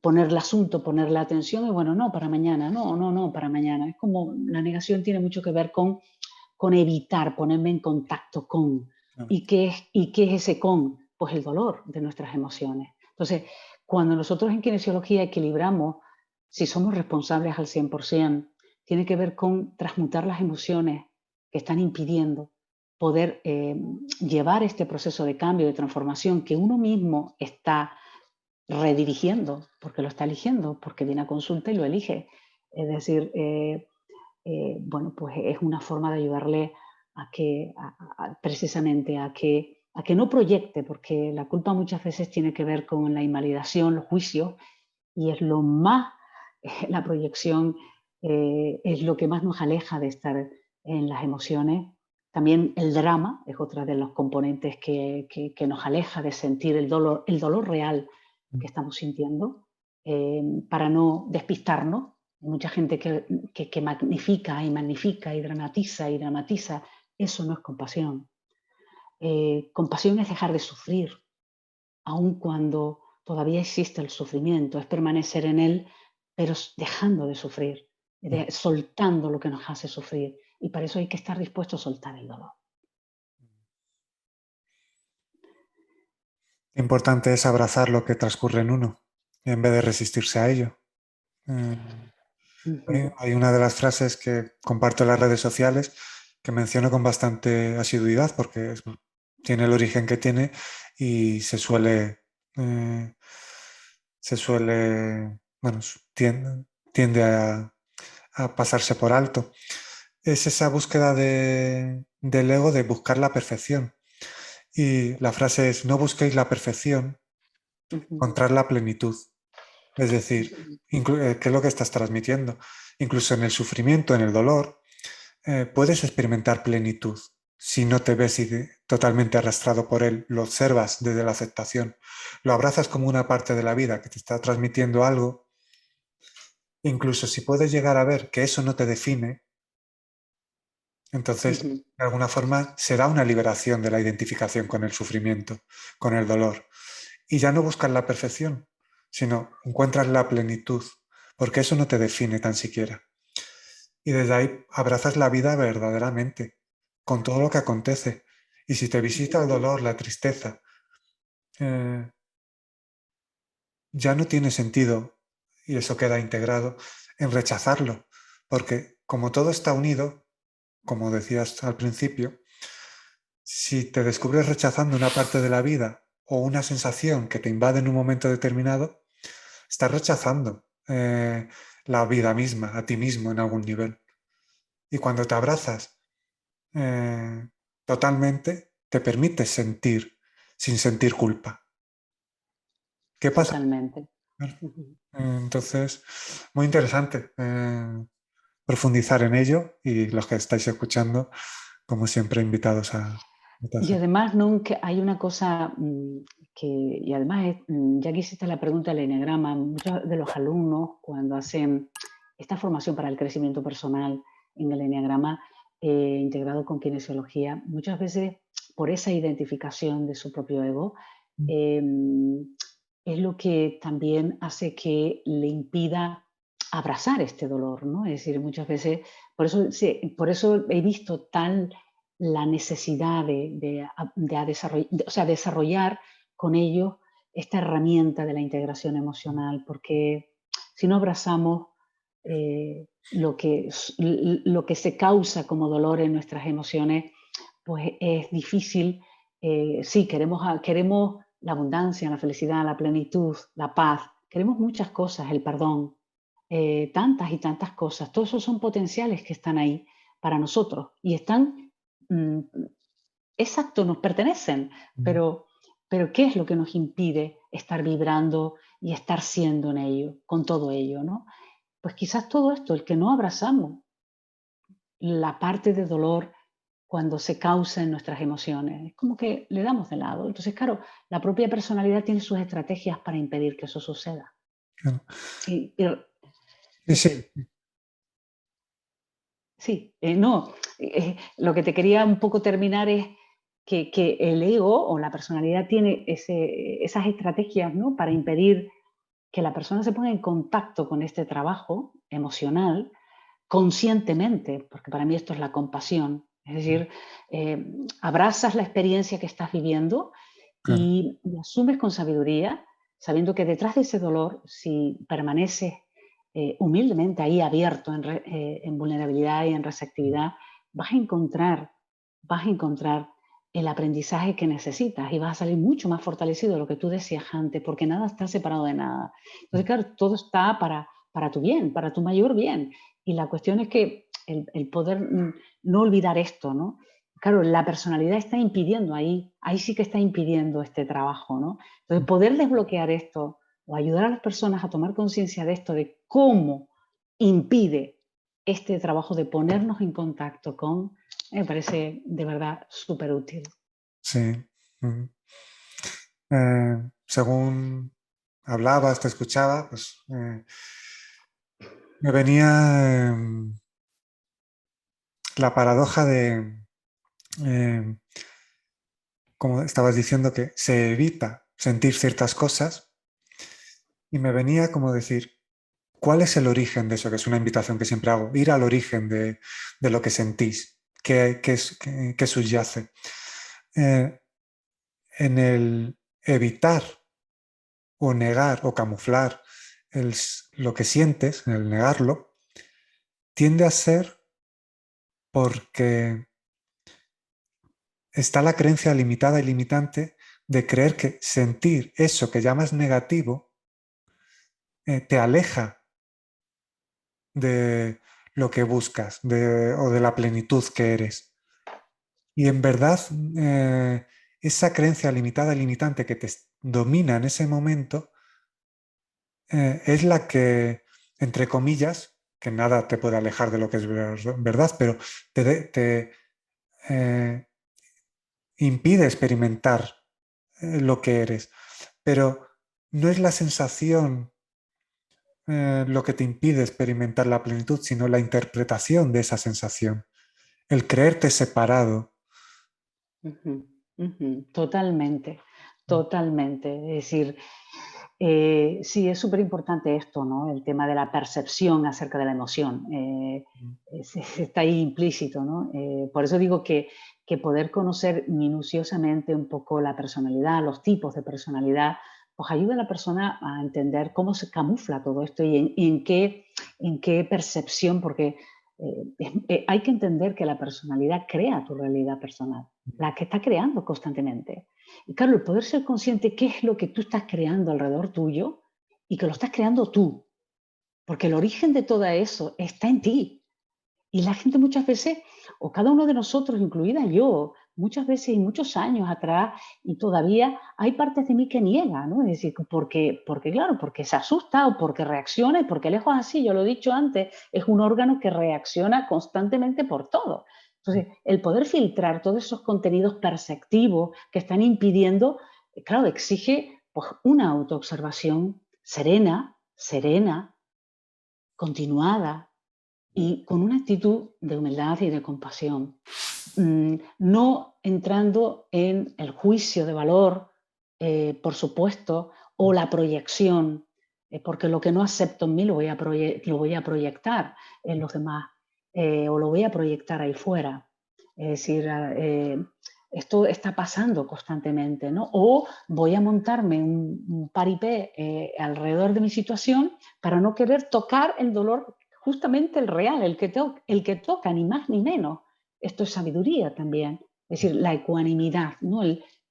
Poner el asunto, poner la atención y bueno, no para mañana, no para mañana. Es como la negación tiene mucho que ver con evitar ponerme en contacto con. claro. ¿Y qué es ese con? Pues el dolor de nuestras emociones. Entonces, cuando nosotros en kinesiología equilibramos, si somos responsables al 100%, tiene que ver con transmutar las emociones que están impidiendo poder llevar este proceso de cambio, de transformación que uno mismo está redirigiendo, porque lo está eligiendo, porque viene a consulta y lo elige. Es decir, bueno, pues es una forma de ayudarle a que, precisamente, a que no proyecte, porque la culpa muchas veces tiene que ver con la invalidación, los juicios, y es lo más, la proyección es lo que más nos aleja de estar en las emociones. También el drama es otra de los componentes que nos aleja de sentir el dolor real Mm. que estamos sintiendo, para no despistarnos. Hay mucha gente que magnifica y magnifica y dramatiza. Eso no es compasión. Compasión es dejar de sufrir, aun cuando todavía existe el sufrimiento, es permanecer en él, pero dejando de sufrir, soltando lo que nos hace sufrir. Y para eso hay que estar dispuesto a soltar el dolor. Importante es abrazar lo que transcurre en uno, en vez de resistirse a ello. Eh, Ujú. Hay una de las frases que comparto en las redes sociales que menciono con bastante asiduidad porque tiene el origen que tiene y eh, bueno, tiende a pasarse por alto. Es esa búsqueda del ego de buscar la perfección. Y la frase es, no busquéis la perfección, Ujú. encontrar la plenitud. Es decir, Ujú. ¿qué es lo que estás transmitiendo? Incluso en el sufrimiento, en el dolor, puedes experimentar plenitud si no te ves totalmente arrastrado por él, lo observas desde la aceptación, lo abrazas como una parte de la vida que te está transmitiendo algo, incluso si puedes llegar a ver que eso no te define, entonces Ujú. de alguna forma se da una liberación de la identificación con el sufrimiento, con el dolor. Y ya no buscas la perfección, sino encuentras la plenitud, porque eso no te define tan siquiera. Y desde ahí abrazas la vida verdaderamente, con todo lo que acontece. Y si te visita el dolor, la tristeza, eh, ya no tiene sentido, y eso queda integrado, en rechazarlo, porque como todo está unido, como decías al principio, si te descubres rechazando una parte de la vida o una sensación que te invade en un momento determinado, estás rechazando la vida misma, a ti mismo en algún nivel. Y cuando te abrazas eh, totalmente, te permites sentir sin sentir culpa. ¿Qué pasa? Totalmente. Ujú. Entonces, muy interesante profundizar en ello y los que estáis escuchando, como siempre, invitados a Y además nunca hay una cosa y además ya que hiciste la pregunta del eneagrama, muchos de los alumnos cuando hacen esta formación para el crecimiento personal en el eneagrama integrado con kinesiología, muchas veces por esa identificación de su propio ego, es lo que también hace que le impida abrazar este dolor, ¿no? Es decir, muchas veces, por eso he visto la necesidad desarrollar con ellos esta herramienta de la integración emocional, porque si no abrazamos lo que se causa como dolor en nuestras emociones, pues es difícil. Sí, queremos la abundancia, la felicidad, la plenitud, la paz, queremos muchas cosas, el perdón, tantas y tantas cosas. Todos esos son potenciales que están ahí para nosotros y están, exacto, nos pertenecen, pero ¿qué es lo que nos impide estar vibrando y estar siendo en ello, con todo ello, ¿no? Pues quizás todo esto, el que no abrazamos la parte de dolor cuando se causa en nuestras emociones. Es como que le damos de lado. Entonces, claro, la propia personalidad tiene sus estrategias para impedir que eso suceda. Claro. Sí, Sí. Sí, no, lo que te quería un poco terminar es que el ego o la personalidad tiene esas estrategias, ¿no?, para impedir que la persona se ponga en contacto con este trabajo emocional conscientemente, porque para mí esto es la compasión. Es decir, abrazas la experiencia que estás viviendo Claro. y asumes con sabiduría, sabiendo que detrás de ese dolor, si permaneces humildemente ahí abierto en vulnerabilidad y en receptividad, vas a encontrar el aprendizaje que necesitas y vas a salir mucho más fortalecido de lo que tú decías antes, porque nada está separado de nada. Entonces, claro, todo está para tu bien, para tu mayor bien. Y la cuestión es que el poder no olvidar esto, ¿no? Claro, la personalidad está impidiendo ahí sí que está impidiendo este trabajo, ¿no? Entonces, poder desbloquear esto o ayudar a las personas a tomar conciencia de esto, de cómo impide este trabajo de ponernos en contacto con, me parece de verdad súper útil. Sí. Según hablabas, te escuchaba, pues me venía la paradoja de, como estabas diciendo, que se evita sentir ciertas cosas y me venía como decir, ¿cuál es el origen de eso? Que es una invitación que siempre hago, ir al origen de lo que sentís, qué subyace. En el evitar o negar o camuflar lo que sientes, en el negarlo, tiende a ser porque está la creencia limitada y limitante de creer que sentir eso que llamas negativo te aleja de lo que buscas o de la plenitud que eres. Y en verdad, esa creencia limitada y limitante que te domina en ese momento es la que, entre comillas, que nada te puede alejar de lo que es verdad, pero te impide experimentar lo que eres. Pero no es la sensación lo que te impide experimentar la plenitud, sino la interpretación de esa sensación, el creerte separado. Totalmente, totalmente. Es decir, sí, es súper importante esto, ¿no? El tema de la percepción acerca de la emoción. Está ahí implícito, ¿no? Por eso digo que poder conocer minuciosamente un poco la personalidad, los tipos de personalidad, pues ayuda a la persona a entender cómo se camufla todo esto y en qué percepción, porque hay que entender que la personalidad crea tu realidad personal, la que está creando constantemente. Y claro, el poder ser consciente de qué es lo que tú estás creando alrededor tuyo y que lo estás creando tú, porque el origen de todo eso está en ti. Y la gente muchas veces, o cada uno de nosotros, incluida yo, muchas veces y muchos años atrás, y todavía hay partes de mí que niega, ¿no? Es decir, claro, porque se asusta o porque reacciona y porque lejos así, yo lo he dicho antes, es un órgano que reacciona constantemente por todo. Entonces, el poder filtrar todos esos contenidos perceptivos que están impidiendo, claro, exige pues, una autoobservación serena, continuada y con una actitud de humildad y de compasión. No entrando en el juicio de valor, por supuesto, o la proyección, porque lo que no acepto en mí lo voy a proyectar en los demás, o lo voy a proyectar ahí fuera. Es decir, esto está pasando constantemente, ¿no? O voy a montarme un paripé alrededor de mi situación para no querer tocar el dolor, justamente el real, el que toca, ni más ni menos. Esto es sabiduría también, es decir, la ecuanimidad, ¿no?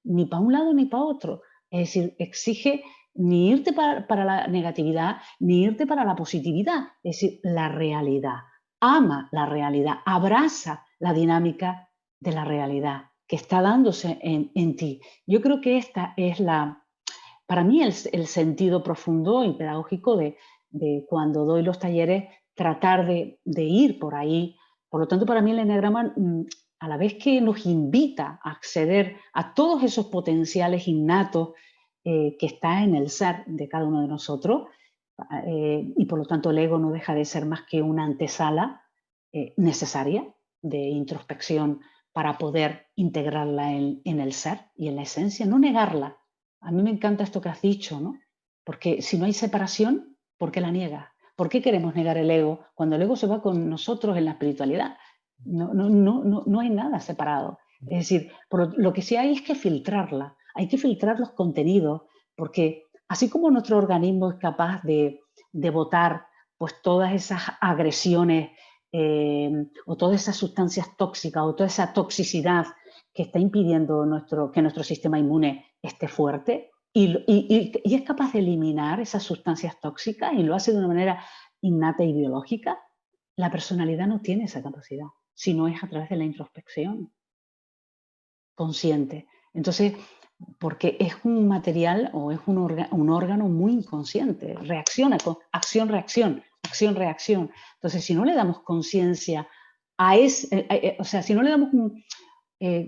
Ni para un lado ni para otro. Es decir, exige ni irte para la negatividad, ni irte para la positividad, es decir, la realidad. Ama la realidad, abraza la dinámica de la realidad que está dándose en ti. Yo creo que esta es para mí el sentido profundo y pedagógico de cuando doy los talleres, tratar de ir por ahí. Por lo tanto, para mí el eneagrama, a la vez que nos invita a acceder a todos esos potenciales innatos que está en el ser de cada uno de nosotros, y por lo tanto el ego no deja de ser más que una antesala necesaria de introspección para poder integrarla en el ser y en la esencia, no negarla. A mí me encanta esto que has dicho, ¿no? Porque si no hay separación, ¿por qué la niegas? ¿Por qué queremos negar el ego cuando el ego se va con nosotros en la espiritualidad? No hay nada separado. Es decir, lo que sí hay es que filtrarla. Hay que filtrar los contenidos, porque así como nuestro organismo es capaz de botar pues, todas esas agresiones o todas esas sustancias tóxicas o toda esa toxicidad que está impidiendo que nuestro sistema inmune esté fuerte y es capaz de eliminar esas sustancias tóxicas y lo hace de una manera innata y biológica, la personalidad no tiene esa capacidad, si no es a través de la introspección consciente. Entonces, porque es un material o es un órgano muy inconsciente, reacciona con acción-reacción, acción-reacción. Entonces, si no le damos conciencia a o sea, si no le damos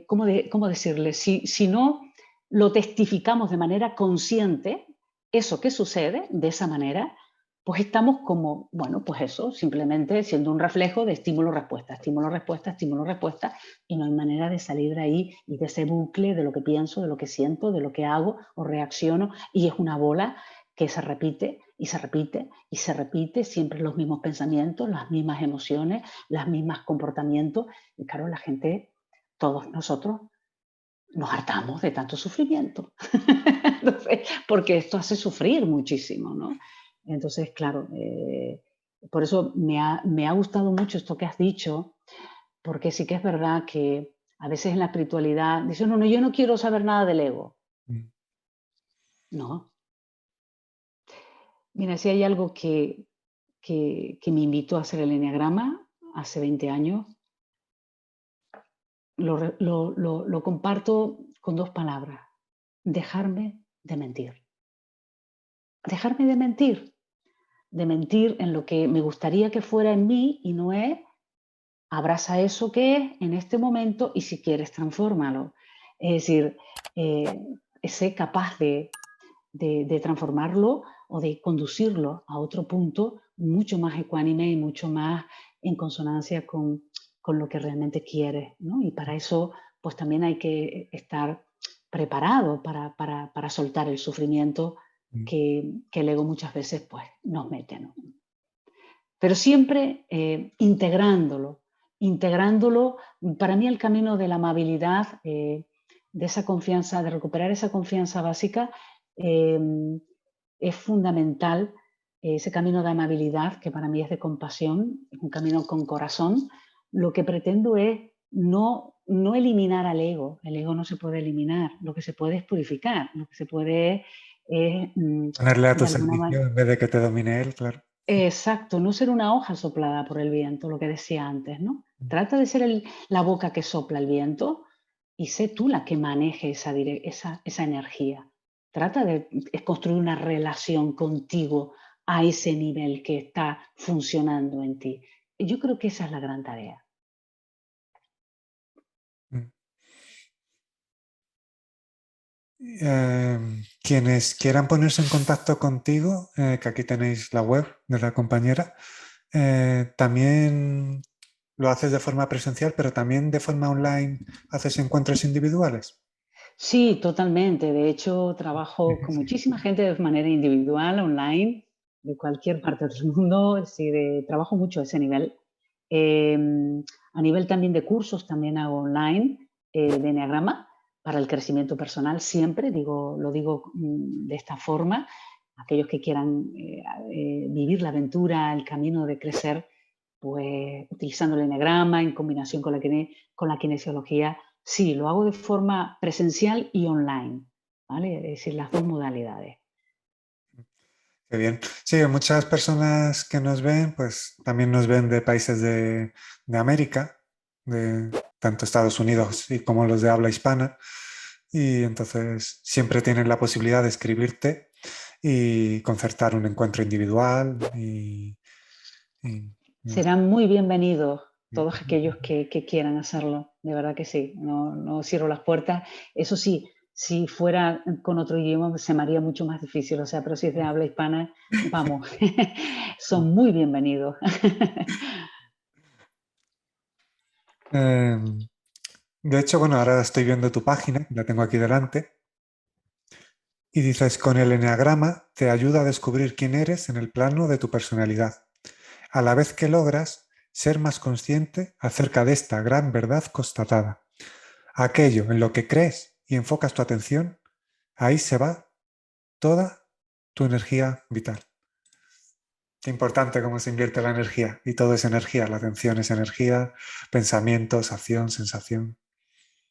¿cómo decirle? Si no lo testificamos de manera consciente, eso que sucede de esa manera, pues estamos como, bueno, pues eso, simplemente siendo un reflejo de estímulo-respuesta, estímulo-respuesta, estímulo-respuesta, y no hay manera de salir de ahí y de ese bucle de lo que pienso, de lo que siento, de lo que hago o reacciono, y es una bola que se repite y se repite y se repite, siempre los mismos pensamientos, las mismas emociones, los mismos comportamientos, y claro, la gente, todos nosotros, nos hartamos de tanto sufrimiento. Entonces, porque esto hace sufrir muchísimo, ¿no? Entonces, claro, por eso me ha gustado mucho esto que has dicho, porque sí que es verdad que a veces en la espiritualidad dicen, no, yo no quiero saber nada del ego. No. Mira, si hay algo que me invitó a hacer el eneagrama hace 20 años, lo comparto con dos palabras: dejarme de mentir. Dejarme de mentir en lo que me gustaría que fuera en mí y no es. Abraza eso que es en este momento y si quieres, transfórmalo. Es decir, sé capaz de transformarlo o de conducirlo a otro punto mucho más ecuánime y mucho más en consonancia con lo que realmente quieres, ¿no? Y para eso, pues también hay que estar preparado para soltar el sufrimiento que el ego muchas veces pues, nos mete, ¿no? Pero siempre integrándolo. Para mí el camino de la amabilidad, de esa confianza, de recuperar esa confianza básica, es fundamental. Ese camino de amabilidad, que para mí es de compasión, es un camino con corazón. Lo que pretendo es no eliminar al ego. El ego no se puede eliminar, lo que se puede es purificar, lo que se puede es Ponerle a tu de alguna servicio manera. en vez de que te domine él, claro. Exacto, no ser una hoja soplada por el viento, lo que decía antes, ¿no? Trata de ser la boca que sopla el viento y sé tú la que maneje esa energía. Trata de construir una relación contigo a ese nivel que está funcionando en ti. Yo creo que esa es la gran tarea. Quienes quieran ponerse en contacto contigo, que aquí tenéis la web de la compañera, también lo haces de forma presencial, pero también de forma online haces encuentros individuales. Sí, totalmente. De hecho, trabajo con muchísima gente de manera individual, online, de cualquier parte del mundo. Es decir, trabajo mucho a ese nivel. A nivel también de cursos, también hago online de Enneagrama para el crecimiento personal siempre, lo digo de esta forma. Aquellos que quieran vivir la aventura, el camino de crecer, pues utilizando el Enneagrama en combinación con la kinesiología. Sí, lo hago de forma presencial y online, ¿vale? Es decir, las dos modalidades. Qué bien. Sí, muchas personas que nos ven, pues también nos ven de países de América, de tanto Estados Unidos y como los de habla hispana. Y entonces siempre tienen la posibilidad de escribirte y concertar un encuentro individual. Y- Serán muy bienvenidos todos aquellos que quieran hacerlo, de verdad que sí, no cierro las puertas. Eso sí, si fuera con otro idioma se me haría mucho más difícil, o sea, pero si es de habla hispana, vamos, son muy bienvenidos. Eh, de hecho, bueno, ahora estoy viendo tu página, la tengo aquí delante, y dices, con el eneagrama te ayuda a descubrir quién eres en el plano de tu personalidad, a la vez que logras ser más consciente acerca de esta gran verdad constatada. Aquello en lo que crees y enfocas tu atención, ahí se va toda tu energía vital. Qué importante cómo se invierte la energía. Y todo es energía. La atención es energía, pensamientos, acción, sensación.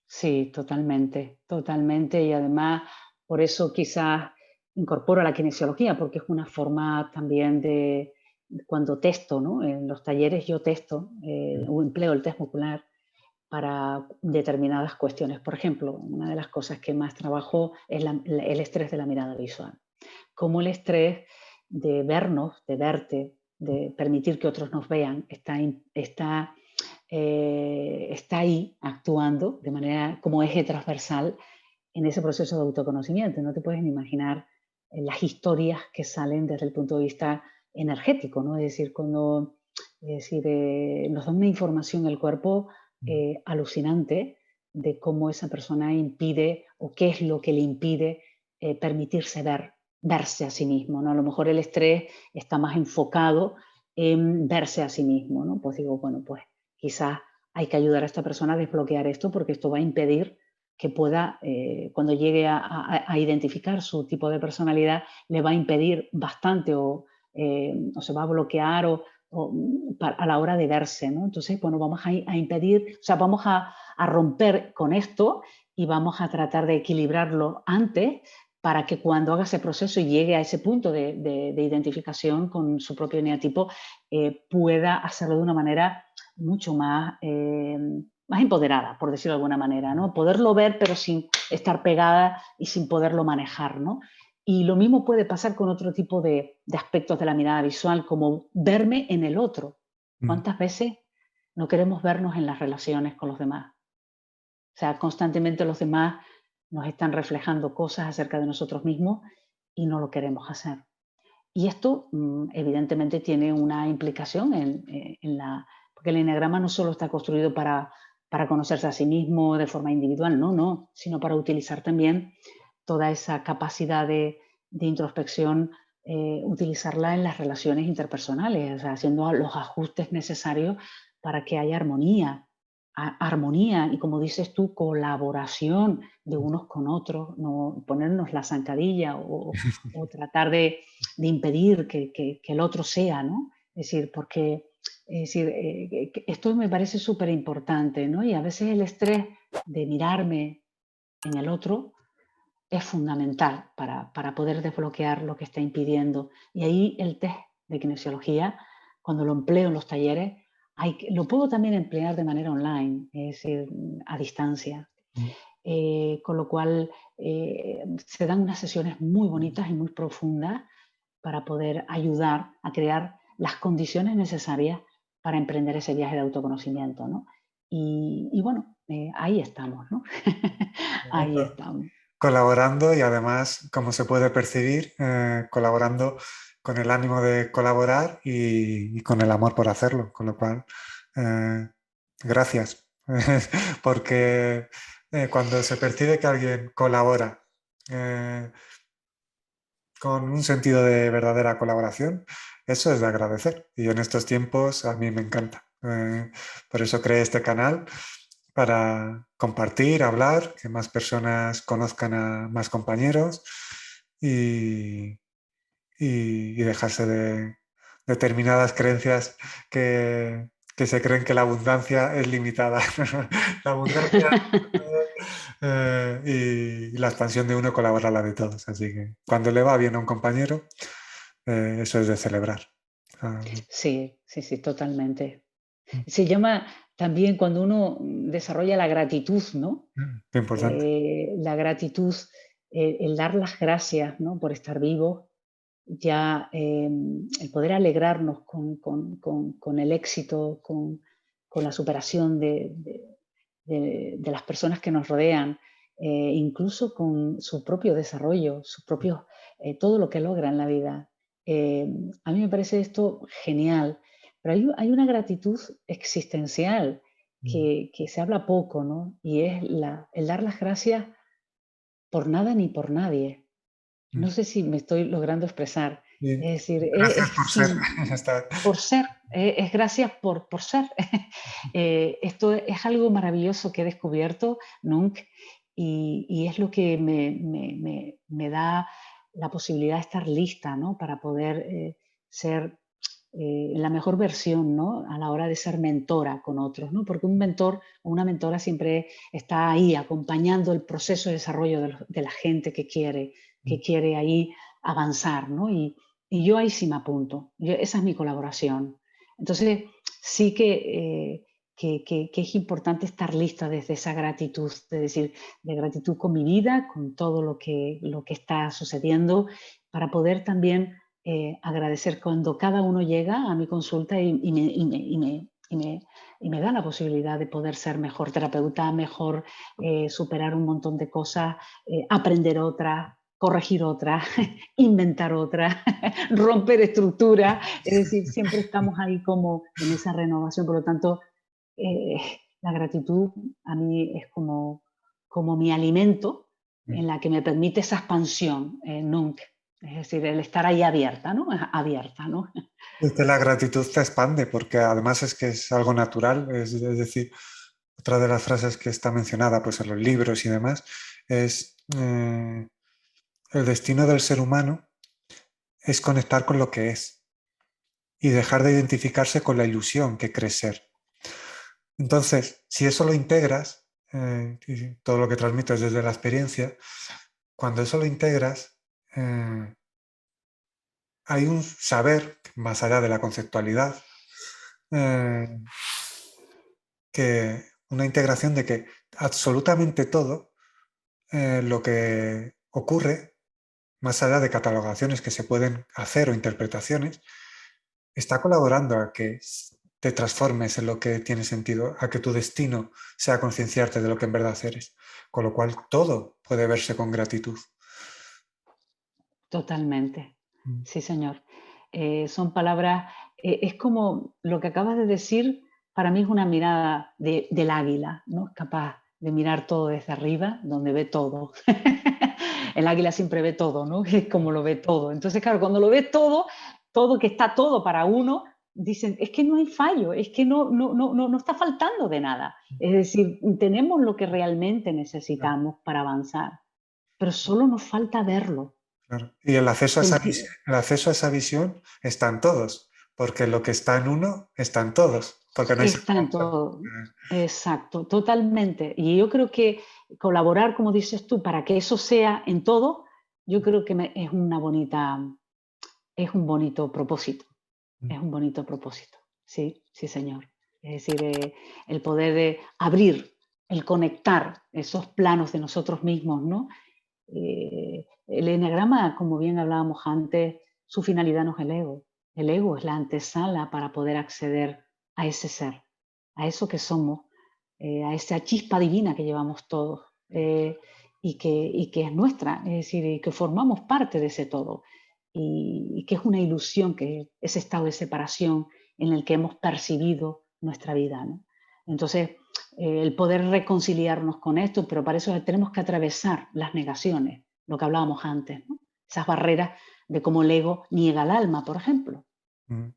Sí, totalmente, totalmente. Y además, por eso quizás incorporo la kinesiología, porque es una forma también de, cuando testo, ¿no? En los talleres yo testo o empleo el test muscular para determinadas cuestiones. Por ejemplo, una de las cosas que más trabajo es el estrés de la mirada visual. Cómo el estrés de vernos, de verte, de permitir que otros nos vean, está ahí actuando de manera como eje transversal en ese proceso de autoconocimiento. No te puedes ni imaginar las historias que salen desde el punto de vista energético, ¿no? Es decir, nos da una información el cuerpo alucinante de cómo esa persona impide o qué es lo que le impide permitirse verse a sí mismo, ¿no? A lo mejor el estrés está más enfocado en verse a sí mismo, ¿no? Pues digo, bueno, pues quizás hay que ayudar a esta persona a desbloquear esto porque esto va a impedir que pueda, cuando llegue a identificar su tipo de personalidad, le va a impedir bastante o se va a bloquear a la hora de verse, ¿no? Entonces, bueno, vamos a impedir, o sea, vamos a romper con esto y vamos a tratar de equilibrarlo antes para que cuando haga ese proceso y llegue a ese punto de identificación con su propio eneatipo, pueda hacerlo de una manera mucho más empoderada, por decirlo de alguna manera, ¿no? Poderlo ver, pero sin estar pegada y sin poderlo manejar, ¿no? Y lo mismo puede pasar con otro tipo de aspectos de la mirada visual, como verme en el otro. ¿Cuántas veces no queremos vernos en las relaciones con los demás? O sea, constantemente los demás nos están reflejando cosas acerca de nosotros mismos y no lo queremos hacer. Y esto, evidentemente, tiene una implicación porque el eneagrama no solo está construido para conocerse a sí mismo de forma individual, no, sino para utilizar también toda esa capacidad de introspección, utilizarla en las relaciones interpersonales, o sea, haciendo los ajustes necesarios para que haya armonía y, como dices tú, colaboración de unos con otros, no ponernos la zancadilla o tratar de impedir que el otro sea, ¿no? Es decir, esto me parece súper importante, ¿no? Y a veces el estrés de mirarme en el otro es fundamental para poder desbloquear lo que está impidiendo. Y ahí el test de kinesiología, cuando lo empleo en los talleres, lo puedo también emplear de manera online, es decir, a distancia. Con lo cual se dan unas sesiones muy bonitas y muy profundas para poder ayudar a crear las condiciones necesarias para emprender ese viaje de autoconocimiento, ¿no? Y bueno, ahí estamos, ¿no? Ahí estamos. colaborando y además, como se puede percibir, colaborando con el ánimo de colaborar y con el amor por hacerlo. Con lo cual, gracias, porque cuando se percibe que alguien colabora eh, con un sentido de verdadera colaboración, eso es de agradecer. Y en estos tiempos a mí me encanta. Por eso creé este canal para compartir, hablar, que más personas conozcan a más compañeros y, y dejarse de determinadas creencias que se creen que la abundancia es limitada. La abundancia y la expansión de uno colabora a la de todos. Así que cuando le va bien a un compañero, eso es de celebrar. Ah, Sí, sí, sí, totalmente. Se llama también cuando uno desarrolla la gratitud, ¿no? qué importante. La gratitud, el dar las gracias, ¿no? Por estar vivo, ya el poder alegrarnos con el éxito, con la superación de las personas que nos rodean, incluso con su propio desarrollo, todo lo que logra en la vida. Eh, a mí me parece esto genial, pero hay una gratitud existencial que se habla poco, ¿no? Y es el dar las gracias por nada ni por nadie. No sé si me estoy logrando expresar. Y Es decir, gracias por ser. Está- por ser, es gracias por ser. Esto es algo maravilloso que he descubierto, Nunc, y es lo que me da la posibilidad de estar lista, ¿no? Para poder ser la mejor versión, ¿no? A la hora de ser mentora con otros, ¿no? Porque un mentor o una mentora siempre está ahí acompañando el proceso de desarrollo de la gente que quiere ahí avanzar, ¿no? Y yo ahí sí me apunto, esa es mi colaboración. Entonces, sí que es importante estar lista desde esa gratitud, de decir, de gratitud con mi vida, con todo lo que está sucediendo, para poder también agradecer cuando cada uno llega a mi consulta y me da la posibilidad de poder ser mejor terapeuta, mejor superar un montón de cosas, aprender otras, corregir otras, inventar otras, romper estructuras. Es decir, siempre estamos ahí como en esa renovación. Por lo tanto, eh, la gratitud a mí es como mi alimento en la que me permite esa expansión, nunca. Es decir, el estar ahí abierta, ¿no? Abierta, ¿no? Es que la gratitud te expande, porque además es que es algo natural. Es decir, otra de las frases que está mencionada pues, en los libros y demás es el destino del ser humano es conectar con lo que es y dejar de identificarse con la ilusión que cree ser. Entonces, si eso lo integras, y todo lo que transmites desde la experiencia, cuando eso lo integras, hay un saber, más allá de la conceptualidad, eh, que una integración de que absolutamente todo lo que ocurre, más allá de catalogaciones que se pueden hacer o interpretaciones, está colaborando a que te transformes en lo que tiene sentido, a que tu destino sea concienciarte de lo que en verdad eres. Con lo cual todo puede verse con gratitud. Totalmente. Sí, señor. Son palabras, es como lo que acabas de decir, para mí es una mirada del águila, ¿no? Es capaz de mirar todo desde arriba, donde ve todo. El águila siempre ve todo, ¿no? Es como lo ve todo. Entonces, claro, cuando lo ve todo, todo que está todo para uno, dicen, es que no hay fallo, es que no está faltando de nada. Es decir, tenemos lo que realmente necesitamos para avanzar, pero solo nos falta verlo. Claro. Y el acceso a esa visión está en todos, porque lo que está en uno está en todos, porque no hay Está en separación. todo, exacto, totalmente. Y yo creo que colaborar, como dices tú, para que eso sea en todo, yo creo que es un bonito propósito, es un bonito propósito. Sí, sí, señor. Es decir, el poder de abrir, el conectar esos planos de nosotros mismos, ¿no? El eneagrama, como bien hablábamos antes, su finalidad no es el ego. El ego es la antesala para poder acceder a ese ser, a eso que somos, a esa chispa divina que llevamos todos. y que es nuestra, es decir, y que formamos parte de ese todo, y que es una ilusión, que ese estado de separación en el que hemos percibido nuestra vida, ¿no? Entonces, el poder reconciliarnos con esto, pero para eso tenemos que atravesar las negaciones, lo que hablábamos antes, ¿no? Esas barreras de cómo el ego niega al alma, por ejemplo. Mm.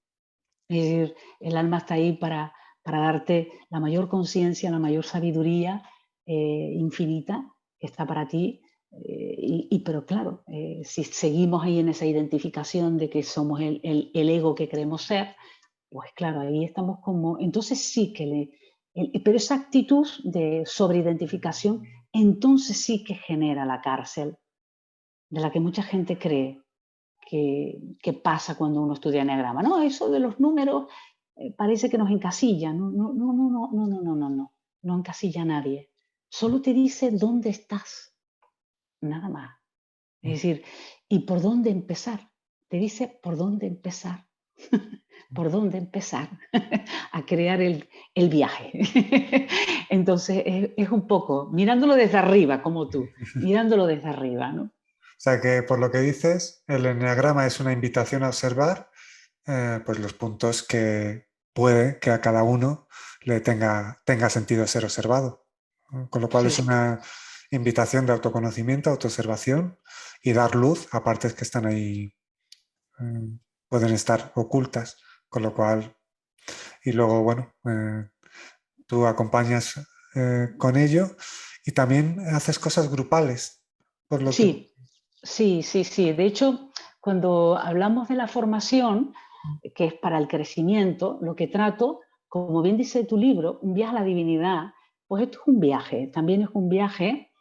Es decir, el alma está ahí para darte la mayor conciencia, la mayor sabiduría infinita que está para ti. Pero claro, si seguimos ahí en esa identificación de que somos el ego que creemos ser, pues claro, ahí estamos como, entonces sí que pero esa actitud de sobreidentificación, entonces sí que genera la cárcel, de la que mucha gente cree que pasa cuando uno estudia eneagrama. No, eso de los números parece que nos encasilla. No, no, no, no, no, no, no, no, no, no, no encasilla a nadie. Solo te dice dónde estás, nada más. Es Mm. decir, ¿y por dónde empezar? Te dice por dónde empezar. ¿Por dónde empezar a crear el viaje? Entonces, es un poco mirándolo desde arriba, como tú, mirándolo desde arriba, ¿no? O sea que por lo que dices, el eneagrama es una invitación a observar pues los puntos que puede que a cada uno le tenga sentido ser observado. ¿No? Con lo cual es Sí, una invitación de autoconocimiento, autoobservación y dar luz a partes que están ahí, pueden estar ocultas. Con lo cual, y luego, bueno, tú acompañas con ello y también haces cosas grupales, por lo que... sí, sí, sí, sí. De hecho, cuando hablamos de la formación, que es para el crecimiento, lo que trato, como bien dice tu libro, Un viaje a la divinidad, pues esto es un viaje, también es un viaje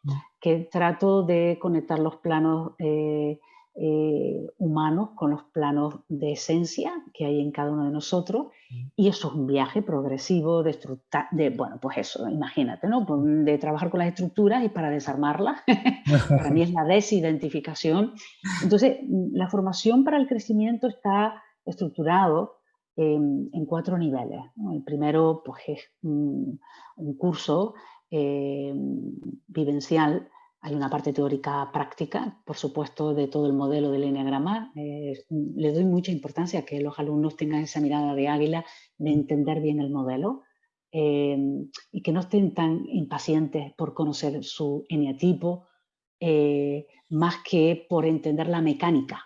que trato de conectar los planos humanos con los planos de esencia que hay en cada uno de nosotros. Y eso es un viaje progresivo bueno, pues eso, imagínate, ¿no? Pues de trabajar con las estructuras y para desarmarlas. Para mí es la desidentificación. Entonces, la formación para el crecimiento está estructurado en 4 niveles, ¿no? El primero, pues, es un curso vivencial. Hay una parte teórica práctica, por supuesto, de todo el modelo del eneagrama. Le doy mucha importancia a que los alumnos tengan esa mirada de águila, de entender bien el modelo y que no estén tan impacientes por conocer su eneatipo, más que por entender la mecánica.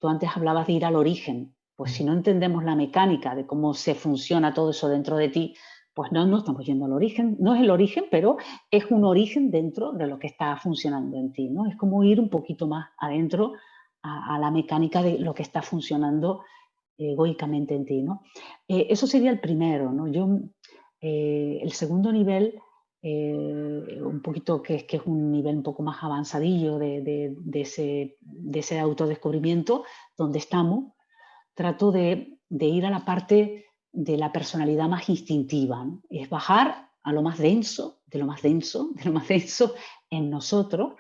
Tú antes hablabas de ir al origen. Pues si no entendemos la mecánica de cómo se funciona todo eso dentro de ti, pues no estamos yendo al origen. No es el origen, pero es un origen dentro de lo que está funcionando en ti, ¿no? Es como ir un poquito más adentro a la mecánica de lo que está funcionando egoicamente en ti, ¿no? Eso sería el primero, ¿no? El segundo nivel, un poquito que es un nivel un poco más avanzadillo de ese autodescubrimiento, donde estamos, trato de ir a la parte de la personalidad más instintiva, ¿no? Es bajar a lo más denso, de lo más denso, de lo más denso en nosotros,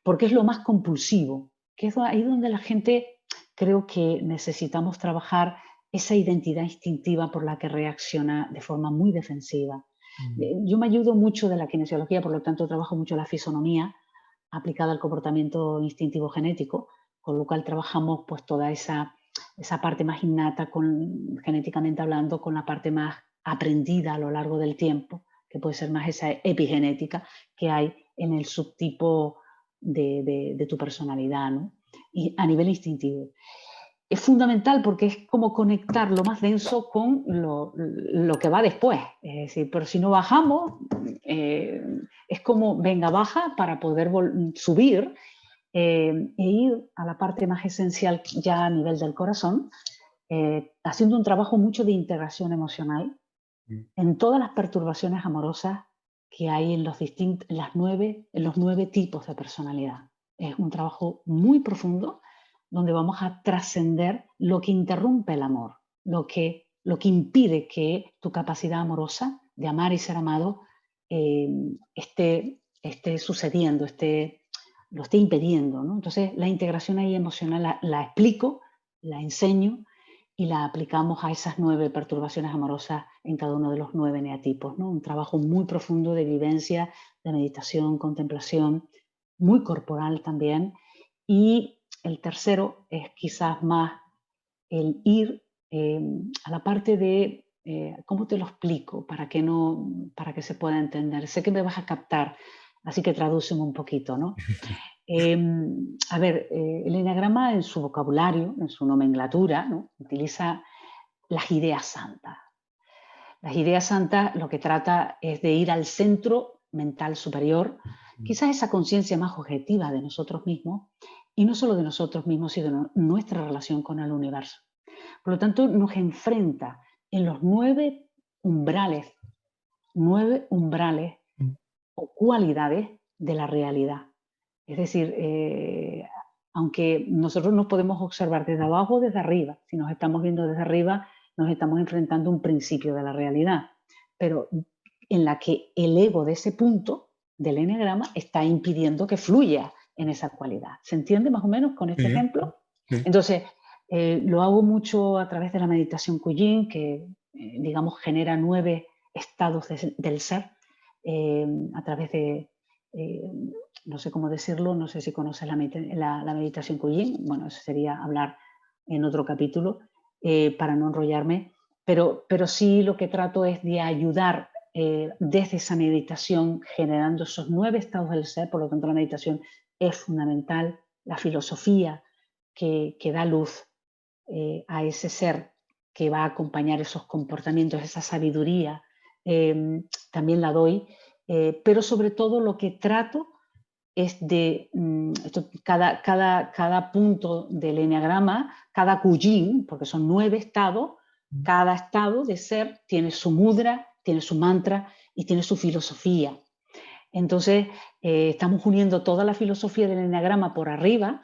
porque es lo más compulsivo, que es ahí donde la gente creo que necesitamos trabajar esa identidad instintiva por la que reacciona de forma muy defensiva. Yo me ayudo mucho de la kinesiología, por lo tanto trabajo mucho la fisonomía aplicada al comportamiento instintivo genético, con lo cual trabajamos pues toda esa parte más innata, genéticamente hablando, con la parte más aprendida a lo largo del tiempo, que puede ser más esa epigenética que hay en el subtipo de tu personalidad, ¿no? Y a nivel instintivo. Es fundamental porque es como conectar lo más denso con lo que va después. Es decir, pero si no bajamos, es como, venga, baja para poder subir e ir a la parte más esencial ya a nivel del corazón, haciendo un trabajo mucho de integración emocional en todas las perturbaciones amorosas que hay en los 9 tipos de personalidad. Es un trabajo muy profundo donde vamos a trascender lo que interrumpe el amor, lo que impide que tu capacidad amorosa de amar y ser amado esté sucediendo, lo esté impidiendo, ¿no? Entonces, la integración ahí emocional la explico, la enseño y la aplicamos a esas 9 perturbaciones amorosas en cada uno de los 9 eneatipos, ¿no? Un trabajo muy profundo de vivencia, de meditación, contemplación, muy corporal también. Y el tercero es quizás más el ir a la parte de, ¿cómo te lo explico? Para que se pueda entender. Sé que me vas a captar, así que tradúceme un poquito, ¿no? A ver, el eneagrama en su vocabulario, en su nomenclatura, ¿no? Utiliza las ideas santas. Las ideas santas lo que trata es de ir al centro mental superior, quizás esa conciencia más objetiva de nosotros mismos, y no solo de nosotros mismos, sino de nuestra relación con el universo. Por lo tanto, nos enfrenta en los 9 umbrales o cualidades de la realidad. Es decir, aunque nosotros nos podemos observar desde abajo o desde arriba, si nos estamos viendo desde arriba, nos estamos enfrentando a un principio de la realidad, pero en la que el ego de ese punto del eneagrama está impidiendo que fluya en esa cualidad. ¿Se entiende más o menos con este Sí, ejemplo? sí. Entonces, lo hago mucho a través de la meditación Kuyin, que digamos genera 9 estados del ser, a través de, no sé cómo decirlo, no sé si conoces la meditación Kuyin, bueno, eso sería hablar en otro capítulo, para no enrollarme, pero sí lo que trato es de ayudar desde esa meditación, generando esos 9 estados del ser. Por lo tanto la meditación es fundamental, la filosofía que da luz a ese ser que va a acompañar esos comportamientos, esa sabiduría, también la doy, pero sobre todo lo que trato es de cada punto del eneagrama, cada kuyin, porque son 9 estados, cada estado de ser tiene su mudra, tiene su mantra y tiene su filosofía. Entonces, estamos uniendo toda la filosofía del eneagrama por arriba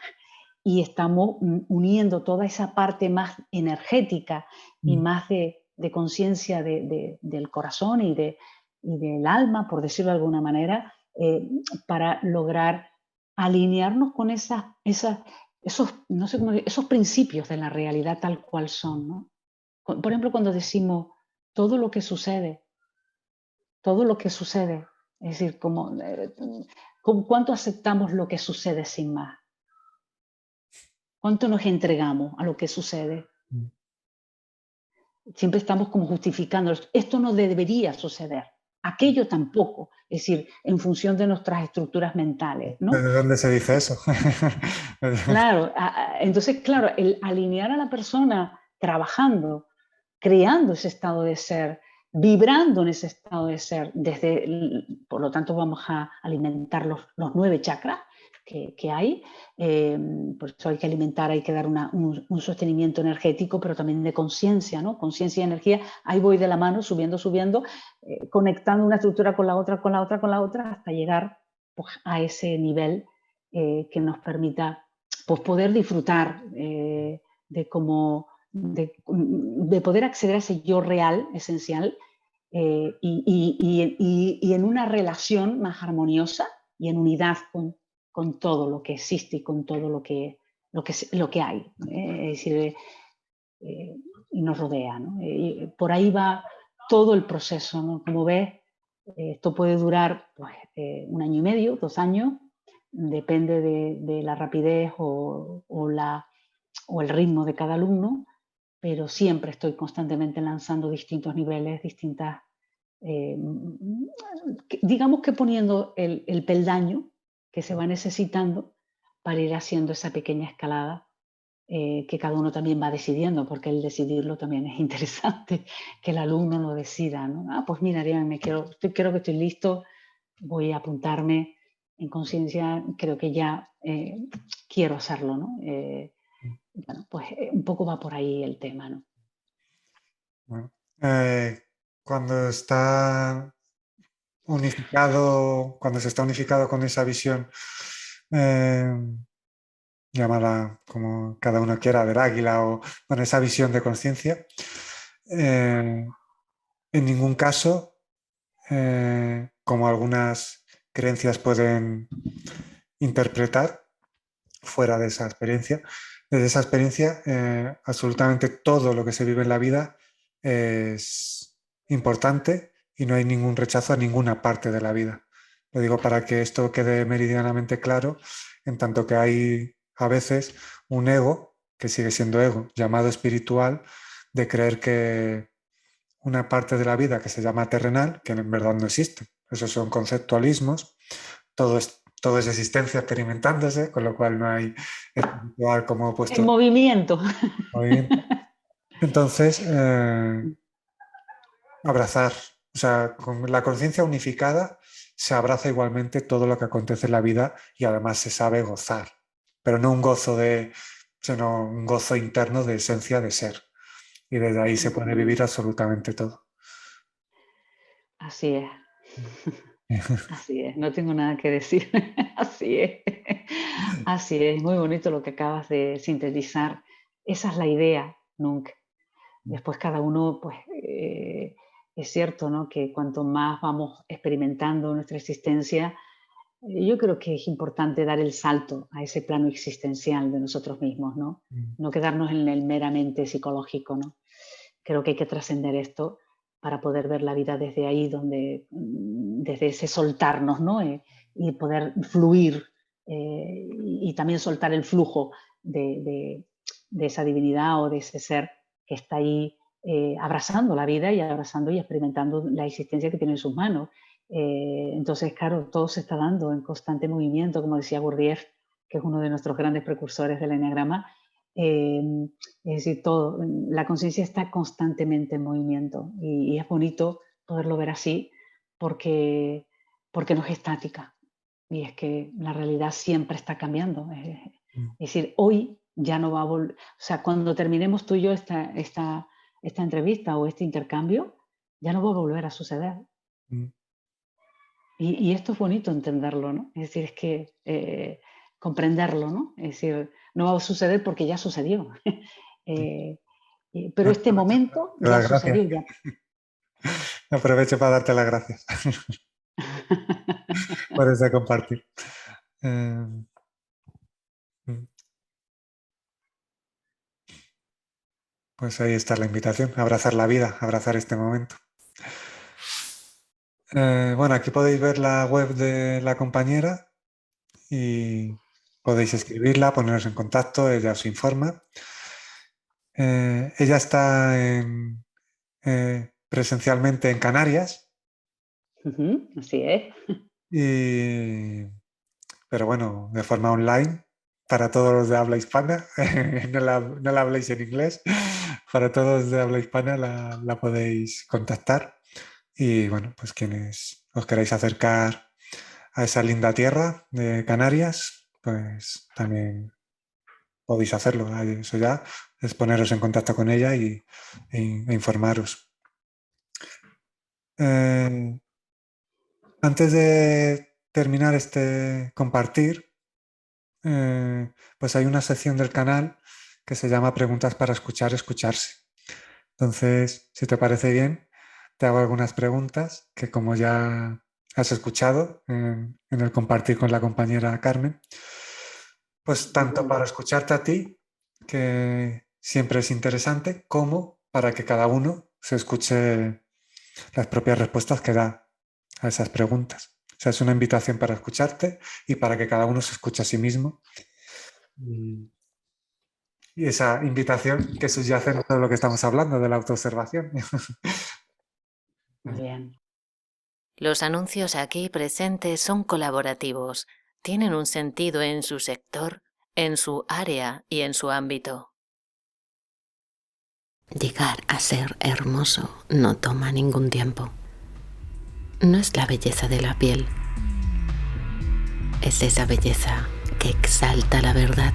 y estamos uniendo toda esa parte más energética y más de conciencia del corazón y del alma, por decirlo de alguna manera, para lograr alinearnos con no sé esos principios de la realidad tal cual son, ¿no? Por ejemplo, cuando decimos todo lo que sucede, todo lo que sucede, es decir, ¿cuánto aceptamos lo que sucede sin más? ¿Cuánto nos entregamos a lo que sucede? Siempre estamos como justificando, esto no debería suceder, aquello tampoco, es decir, en función de nuestras estructuras mentales, ¿no? ¿De dónde se dice eso? Claro, entonces, claro, el alinear a la persona trabajando, creando ese estado de ser, vibrando en ese estado de ser, por lo tanto vamos a alimentar los 9 chakras que hay, por eso hay que alimentar, hay que dar un sostenimiento energético, pero también de conciencia, ¿no? Conciencia y energía, ahí voy de la mano, subiendo, conectando una estructura con la otra, con la otra, con la otra, hasta llegar pues, a ese nivel que nos permita pues, poder disfrutar de poder acceder a ese yo real, esencial, y en una relación más armoniosa y en unidad con todo lo que existe y con todo lo que hay, es decir, y nos rodea, ¿no? Y por ahí va todo el proceso, ¿no? Como ves, esto puede durar pues, 1 año y medio, 2 años, depende de la rapidez o el ritmo de cada alumno, pero siempre estoy constantemente lanzando distintos niveles, digamos que poniendo el peldaño que se va necesitando para ir haciendo esa pequeña escalada que cada uno también va decidiendo, porque el decidirlo también es interesante, que el alumno lo decida, ¿no? Pues mira, Ariane, creo que estoy listo, voy a apuntarme en conciencia, creo que ya quiero hacerlo, ¿no? Bueno, pues un poco va por ahí el tema, ¿no? Bueno, cuando está unificado, cuando se está unificado con esa visión, eh, llámala como cada uno quiera, del águila o con esa visión de conciencia, en ningún caso, como algunas creencias pueden interpretar fuera de esa experiencia, desde esa experiencia, absolutamente todo lo que se vive en la vida es importante y no hay ningún rechazo a ninguna parte de la vida. Lo digo para que esto quede meridianamente claro, en tanto que hay a veces un ego, que sigue siendo ego, llamado espiritual, de creer que una parte de la vida que se llama terrenal, que en verdad no existe. Esos son conceptualismos, todo es existencia experimentándose, con lo cual no hay espiritual como En opuesto movimiento. movimiento. Entonces, abrazar, o sea, con la conciencia unificada se abraza igualmente todo lo que acontece en la vida y además se sabe gozar, pero no un gozo sino un gozo interno de esencia de ser. Y desde ahí se puede vivir absolutamente todo. Así es. Así es, no tengo nada que decir. Así es. Así es, muy bonito lo que acabas de sintetizar. Esa es la idea, nunca. Después cada uno, pues, es cierto, ¿no? Que cuanto más vamos experimentando nuestra existencia, yo creo que es importante dar el salto a ese plano existencial de nosotros mismos, ¿no? No quedarnos en el meramente psicológico, ¿no? Creo que hay que trascender esto para poder ver la vida desde ahí, desde ese soltarnos, ¿no? Y poder fluir y también soltar el flujo de esa divinidad o de ese ser que está ahí abrazando la vida y abrazando y experimentando la existencia que tiene en sus manos. Entonces, claro, todo se está dando en constante movimiento, como decía Gurdjieff, que es uno de nuestros grandes precursores del eneagrama. Es decir, la conciencia está constantemente en movimiento y es bonito poderlo ver así porque no es estática. Y es que la realidad siempre está cambiando. Es decir, hoy ya no va a volver. O sea, cuando terminemos tú y yo esta entrevista o este intercambio, ya no va a volver a suceder. Y esto es bonito entenderlo, ¿no? Es decir, es que comprenderlo, ¿no? Es decir, no va a suceder porque ya sucedió. Pero este momento ya Las gracias. sucedió. Ya. Aprovecho para darte las gracias por ese compartir. Pues ahí está la invitación, abrazar la vida, abrazar este momento. Bueno, aquí podéis ver la web de la compañera y podéis escribirla, poneros en contacto, ella os informa. Ella está presencialmente en Canarias, Así es. pero bueno, de forma online para todos los de habla hispana. No la habléis en inglés. Para todos de habla hispana la podéis contactar. Y bueno, pues quienes os queráis acercar a esa linda tierra de Canarias, pues también podéis hacerlo. Eso ya es poneros en contacto con ella e informaros. Antes de terminar este compartir, pues hay una sección del canal que se llama Preguntas para escuchar, escucharse. Entonces, si te parece bien, te hago algunas preguntas que como ya has escuchado en el compartir con la compañera Carmen, pues tanto para escucharte a ti, que siempre es interesante, como para que cada uno se escuche las propias respuestas que da a esas preguntas. O sea, es una invitación para escucharte y para que cada uno se escuche a sí mismo. Y esa invitación que subyace en todo lo que estamos hablando de la autoobservación. Muy bien. Los anuncios aquí presentes son colaborativos, tienen un sentido en su sector, en su área y en su ámbito. Llegar a ser hermoso no toma ningún tiempo. No es la belleza de la piel, es esa belleza que exalta la verdad.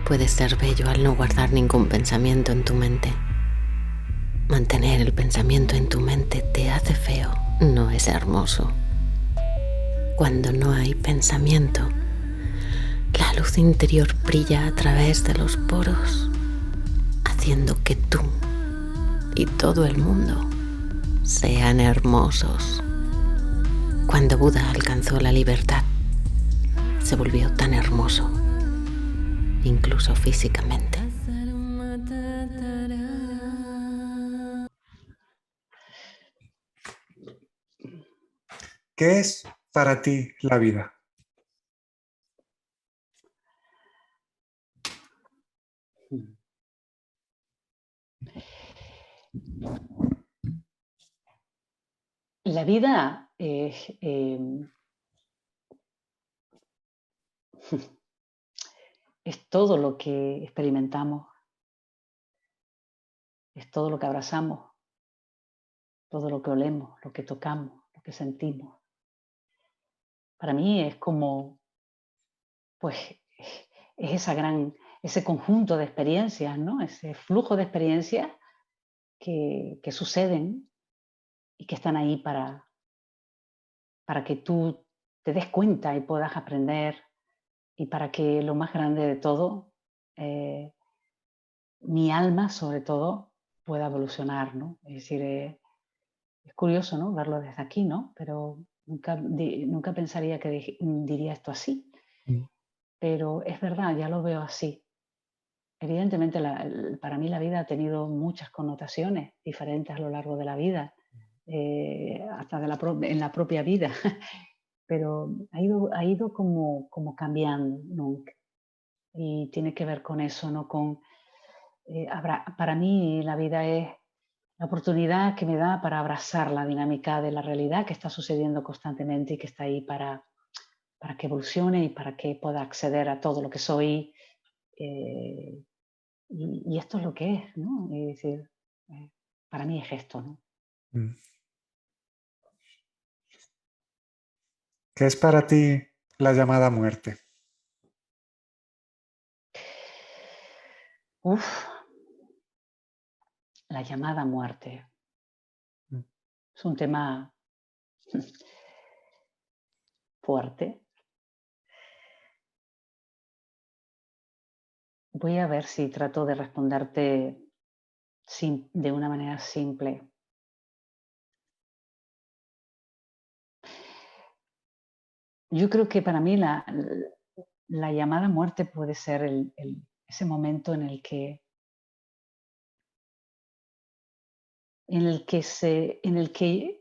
Puedes ser bello al no guardar ningún pensamiento en tu mente. Mantener el pensamiento en tu mente te hace feo, no es hermoso. Cuando no hay pensamiento, la luz interior brilla a través de los poros, haciendo que tú y todo el mundo sean hermosos. Cuando Buda alcanzó la libertad, se volvió tan hermoso, incluso físicamente. ¿Qué es para ti la vida? La vida es todo lo que experimentamos, es todo lo que abrazamos, todo lo que olemos, lo que tocamos, lo que sentimos. Para mí es como, pues, es ese conjunto de experiencias, ¿no? Ese flujo de experiencias que suceden y que están ahí para que tú te des cuenta y puedas aprender y para que lo más grande de todo, mi alma sobre todo, pueda evolucionar, ¿no? Es decir, es curioso, ¿no? Verlo desde aquí, ¿no? Pero nunca pensaría que diría esto así. Mm, Pero es verdad, ya lo veo así. Evidentemente, para mí la vida ha tenido muchas connotaciones diferentes a lo largo de la vida, hasta en la propia vida, pero ha ido como cambiando, ¿no? Y tiene que ver con eso, ¿no? Para mí la vida es la oportunidad que me da para abrazar la dinámica de la realidad que está sucediendo constantemente y que está ahí para que evolucione y para que pueda acceder a todo lo que soy. eh, y esto es lo que es, ¿no? Es decir, eh, para mí es esto, ¿no? mm. ¿Qué es para ti la llamada muerte? Uf, la llamada muerte. Mm, Es un tema fuerte. Voy a ver si trato de responderte de una manera simple. Yo creo que para mí la llamada muerte puede ser ese momento en el que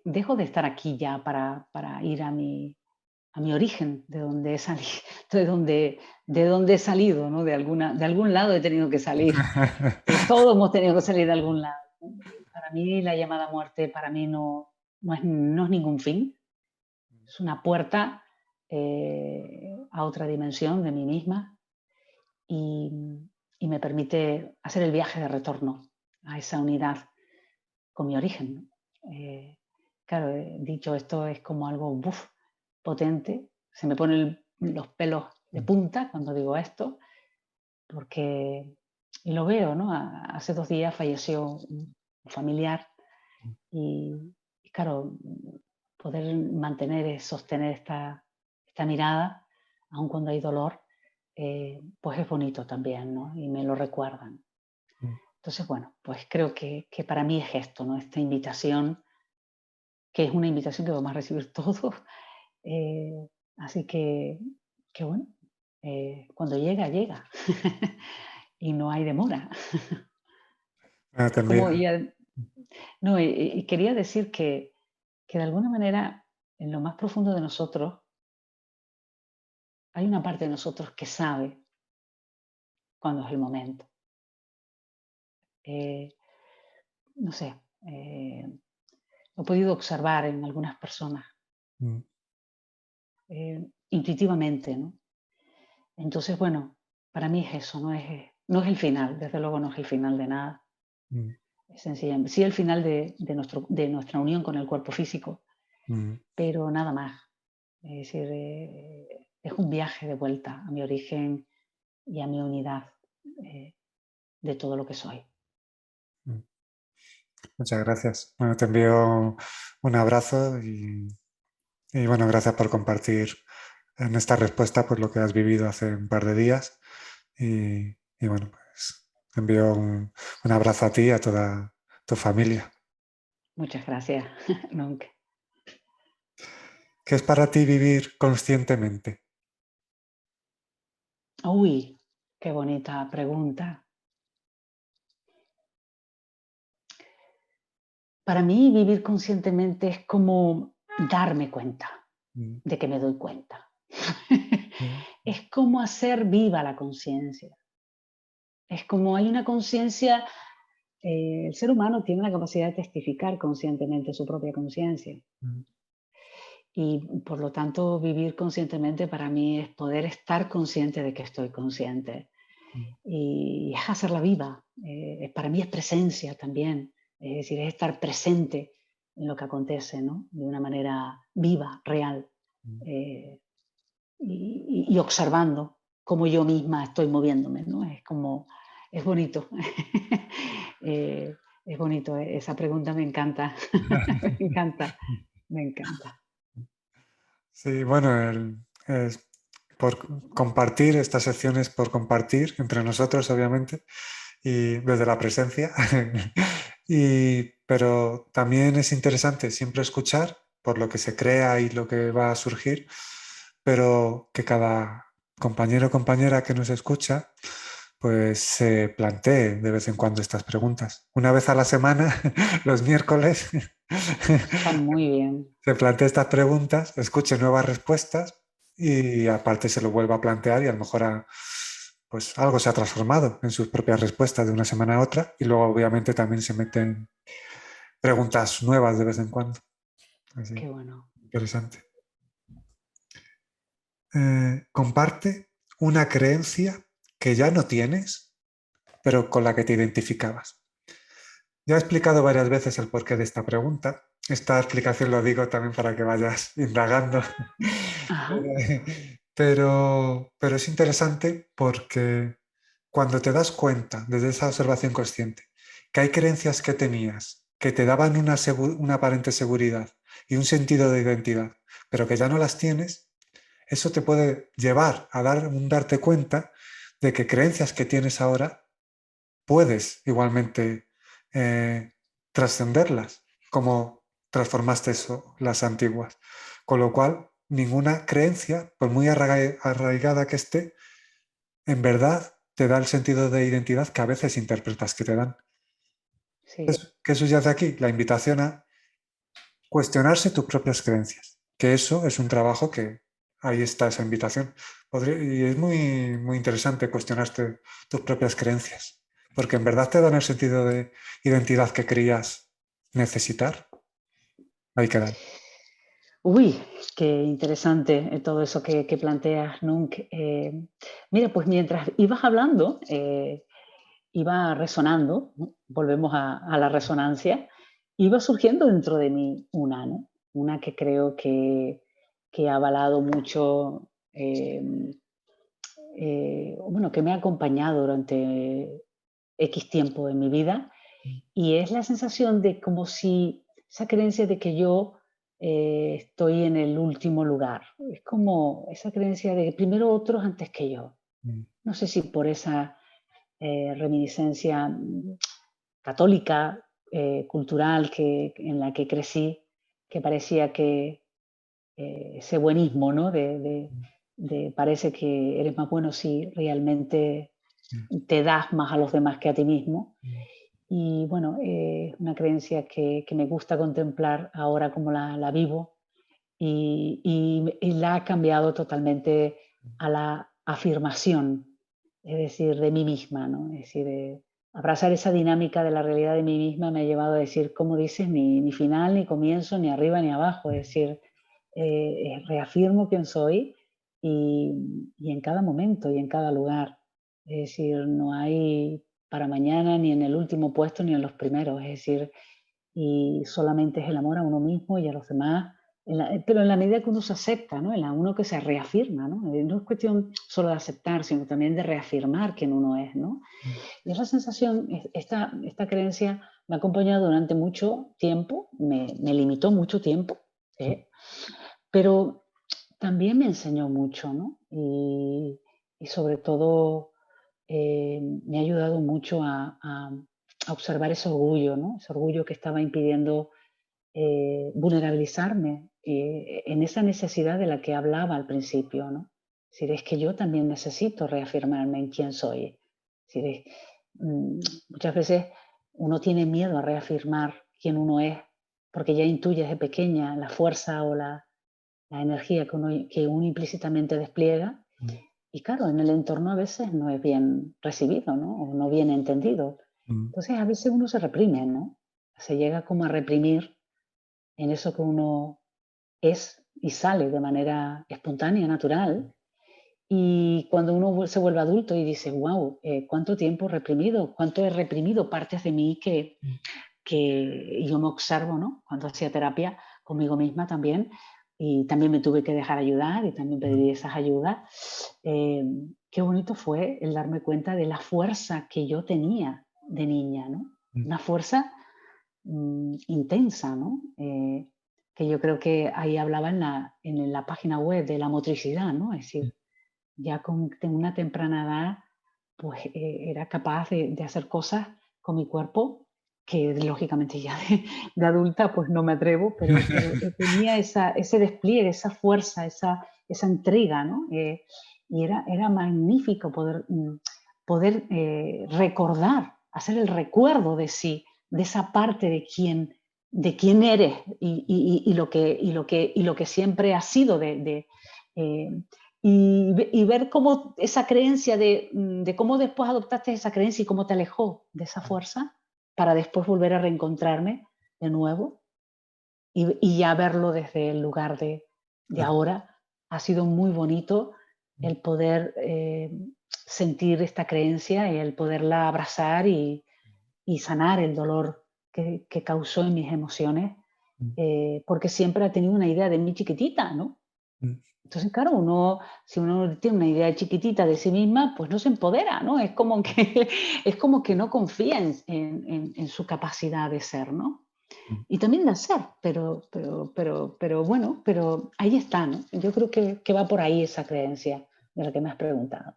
dejo de estar aquí ya para ir a mi origen, de donde he salido, de donde he salido, ¿no? De algún lado he tenido que salir. Todos hemos tenido que salir de algún lado, ¿no? Y para mí la llamada muerte, para mí no es ningún fin, es una puerta a otra dimensión de mí misma y, y me permite hacer el viaje de retorno a esa unidad con mi origen, ¿no? Claro, dicho esto es como algo potente, se me ponen los pelos de punta cuando digo esto, porque, y lo veo, ¿no? Hace 2 días falleció un familiar y claro, poder mantener, sostener esta mirada, aun cuando hay dolor, pues es bonito también, ¿no? Y me lo recuerdan. Entonces, bueno, pues creo que para mí es esto, ¿no? Esta invitación, que es una invitación que vamos a recibir todos. eh, Así que bueno, cuando llega, llega. Y no hay demora. Bueno, te envío. Como, no, y quería decir que de alguna manera, en lo más profundo de nosotros, hay una parte de nosotros que sabe cuándo es el momento. Eh, no sé, lo he podido observar en algunas personas, Mm, intuitivamente, ¿no? Entonces, bueno, para mí es eso, no es el final, desde luego no es el final de nada. mm, Es sencillamente, sí el final de nuestra unión con el cuerpo físico, mm. pero nada más. Es decir, es un viaje de vuelta a mi origen y a mi unidad de todo lo que soy. Mm. Muchas gracias. Bueno, te envío un abrazo y bueno, gracias por compartir en esta respuesta por lo que has vivido hace un par de días. Y bueno, pues te envío un abrazo a ti y a toda tu familia. Muchas gracias, Nunca. ¿Qué es para ti vivir conscientemente? Uy, qué bonita pregunta. Para mí vivir conscientemente es como darme cuenta. mm, de que me doy cuenta. mm, Es como hacer viva la conciencia. Es como hay una conciencia, el ser humano tiene la capacidad de testificar conscientemente su propia conciencia. mm, Y por lo tanto, vivir conscientemente para mí es poder estar consciente de que estoy consciente. mm, Y es hacerla viva. Para mí es presencia también. Es decir, es estar presente en lo que acontece, ¿no? De una manera viva, real. mm. eh, y observando cómo yo misma estoy moviéndome, ¿no? Es como, es bonito. Es bonito, esa pregunta me encanta, me encanta, me encanta. Sí, bueno, es por compartir estas secciones, por compartir entre nosotros, obviamente, y desde la presencia. Pero también es interesante siempre escuchar por lo que se crea y lo que va a surgir, pero que cada compañero o compañera que nos escucha pues se plantee de vez en cuando estas preguntas. Una vez a la semana, los miércoles, Está muy bien. se plantea estas preguntas, escuche nuevas respuestas y aparte se lo vuelva a plantear y a lo mejor pues algo se ha transformado en sus propias respuestas de una semana a otra y luego obviamente también se meten preguntas nuevas de vez en cuando. Así, Qué bueno. interesante. Comparte una creencia que ya no tienes, pero con la que te identificabas. Ya he explicado varias veces el porqué de esta pregunta. Esta explicación lo digo también para que vayas indagando. Ajá. Pero es interesante porque cuando te das cuenta desde esa observación consciente que hay creencias que tenías que te daban una aparente seguridad y un sentido de identidad, pero que ya no las tienes, eso te puede llevar a darte cuenta de que creencias que tienes ahora puedes igualmente trascenderlas, como transformaste eso, las antiguas. Con lo cual, ninguna creencia, por muy arraigada que esté, en verdad te da el sentido de identidad que a veces interpretas que te dan. Sí. Entonces, ¿qué subyace aquí? La invitación a cuestionarse tus propias creencias, que eso es un trabajo que ahí está esa invitación. Y es muy, muy interesante cuestionarte tus propias creencias, porque en verdad te dan el sentido de identidad que creías necesitar. Ahí quedan. Uy, qué interesante todo eso que planteas, Nunc. Mira, pues mientras ibas hablando, iba resonando, ¿no? Volvemos a la resonancia, iba surgiendo dentro de mí una, ¿no? Una que creo que ha avalado mucho, bueno, que me ha acompañado durante X tiempo en mi vida, y es la sensación de como si esa creencia de que yo estoy en el último lugar. Es como esa creencia de que primero otros antes que yo. Mm, No sé si por esa reminiscencia católica, cultural en la que crecí, que parecía que ese buenismo, ¿no? De parece que eres más bueno si realmente mm, te das más a los demás que a ti mismo. mm, Y bueno, es una creencia que me gusta contemplar ahora como la vivo y la ha cambiado totalmente a la afirmación, es decir, de mí misma, ¿no? Es decir, abrazar esa dinámica de la realidad de mí misma me ha llevado a decir, como dices, ni final, ni comienzo, ni arriba, ni abajo, es decir, reafirmo quién soy y en cada momento y en cada lugar. Es decir, no hay para mañana ni en el último puesto ni en los primeros, es decir, y solamente es el amor a uno mismo y a los demás, pero en la medida que uno se acepta, ¿no? En la uno que se reafirma, ¿no? No es cuestión solo de aceptar, sino también de reafirmar quién uno es, ¿no? mm, Y esa sensación, esta creencia me ha acompañado durante mucho tiempo, me limitó mucho tiempo, ¿eh? Pero también me enseñó mucho, ¿no? Y sobre todo me ha ayudado mucho a observar ese orgullo, ¿no? Ese orgullo que estaba impidiendo vulnerabilizarme en esa necesidad de la que hablaba al principio, ¿no? Es decir, es que yo también necesito reafirmarme en quién soy. Es decir, mm, muchas veces uno tiene miedo a reafirmar quién uno es porque ya intuye desde pequeña la fuerza la energía que uno implícitamente despliega. Y claro, en el entorno a veces no es bien recibido, ¿no? O no bien entendido. Entonces a veces uno se reprime, ¿no? Se llega como a reprimir en eso que uno es y sale de manera espontánea, natural. Y cuando uno se vuelve adulto y dice, wow, ¿cuánto tiempo reprimido? ¿Cuánto he reprimido partes de mí que yo me observo, ¿no? Cuando hacía terapia conmigo misma también, y también me tuve que dejar ayudar y también pedí esas ayudas. Qué bonito fue el darme cuenta de la fuerza que yo tenía de niña, ¿no? Una fuerza intensa, ¿no? Que yo creo que ahí hablaba en la página web de la motricidad, ¿no? Es decir, ya con una temprana edad, pues era capaz de hacer cosas con mi cuerpo que lógicamente ya de adulta pues no me atrevo, pero tenía ese despliegue, esa fuerza, esa entrega, ¿no? Y era magnífico poder recordar, hacer el recuerdo de sí, de esa parte de quién eres y lo que siempre has sido y ver cómo esa creencia de cómo después adoptaste esa creencia y cómo te alejó de esa fuerza para después volver a reencontrarme de nuevo y ya verlo desde el lugar de ahora. Ha sido muy bonito el poder sentir esta creencia y el poderla abrazar y sanar el dolor que causó en mis emociones, porque siempre ha tenido una idea de mí chiquitita, ¿no? Entonces, claro, si uno tiene una idea chiquitita de sí misma, pues no se empodera, ¿no? Es como que, es como que no confía en su capacidad de ser, ¿no? Y también de hacer, pero bueno, pero ahí está, ¿no? Yo creo que va por ahí esa creencia de la que me has preguntado.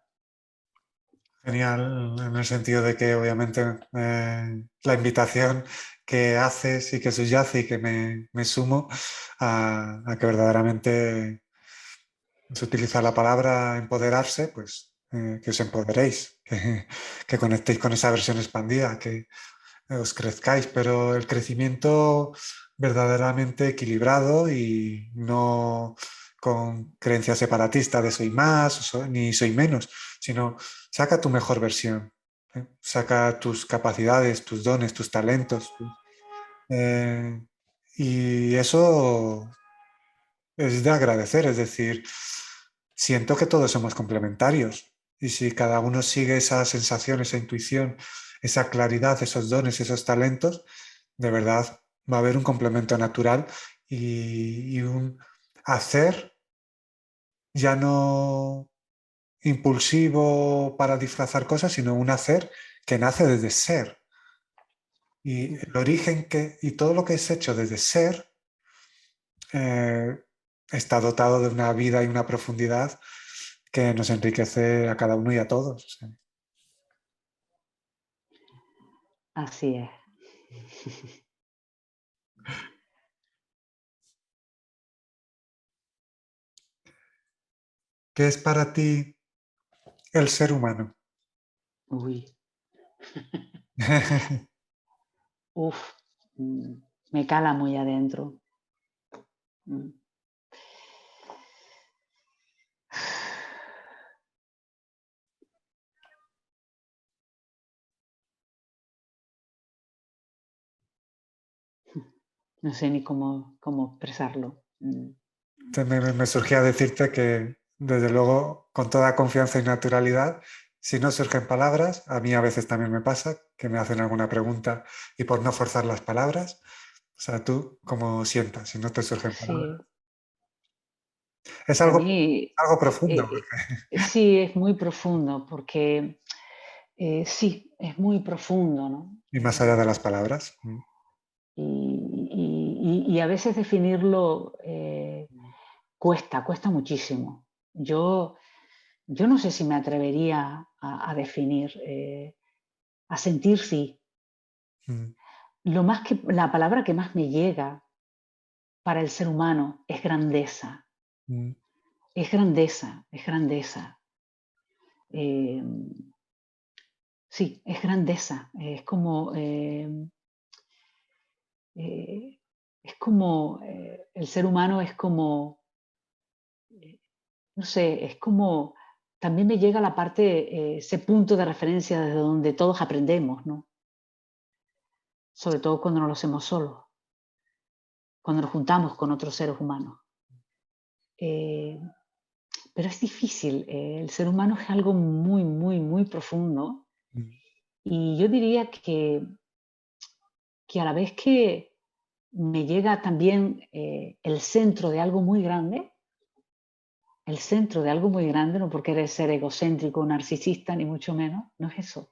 Genial, en el sentido de que obviamente la invitación que haces y que subyace y que me sumo a que verdaderamente se utiliza la palabra empoderarse, pues que os empoderéis, que conectéis con esa versión expandida, que os crezcáis, pero el crecimiento verdaderamente equilibrado y no con creencias separatistas de soy más ni soy menos, sino saca tu mejor versión, saca tus capacidades, tus dones, tus talentos. Eh, y eso es de agradecer, es decir, siento que todos somos complementarios y si cada uno sigue esa sensación, esa intuición, esa claridad, esos dones, esos talentos, de verdad va a haber un complemento natural y un hacer ya no impulsivo para disfrazar cosas, sino un hacer que nace desde ser. Y el origen y todo lo que es hecho desde ser eh, está dotado de una vida y una profundidad que nos enriquece a cada uno y a todos. Así es. ¿Qué es para ti el ser humano? Uy, uf, me cala muy adentro. Mm. No sé ni cómo expresarlo. Me surgía decirte que, desde luego, con toda confianza y naturalidad, si no surgen palabras, a mí a veces también me pasa que me hacen alguna pregunta y por no forzar las palabras, o sea, tú como sientas, si no te surgen Sí, palabras. Es para algo, mí algo profundo sí es muy profundo porque sí, es muy profundo, ¿no? y más allá de las palabras. Y a veces definirlo cuesta muchísimo. Yo no sé si me atrevería a definir, a sentir sí. Mm, La palabra que más me llega para el ser humano es grandeza. mm, Es grandeza, es grandeza. Eh, sí, es grandeza. Es como el ser humano es como no sé, es como, también me llega la parte, ese punto de referencia desde donde todos aprendemos, ¿no? Sobre todo cuando no lo hacemos solos, cuando nos juntamos con otros seres humanos. Eh, pero es difícil, el ser humano es algo muy, muy, muy profundo Mm, y yo diría que a la vez que me llega también el centro de algo muy grande, el centro de algo muy grande, no porque eres ser egocéntrico o narcisista, ni mucho menos, no es eso.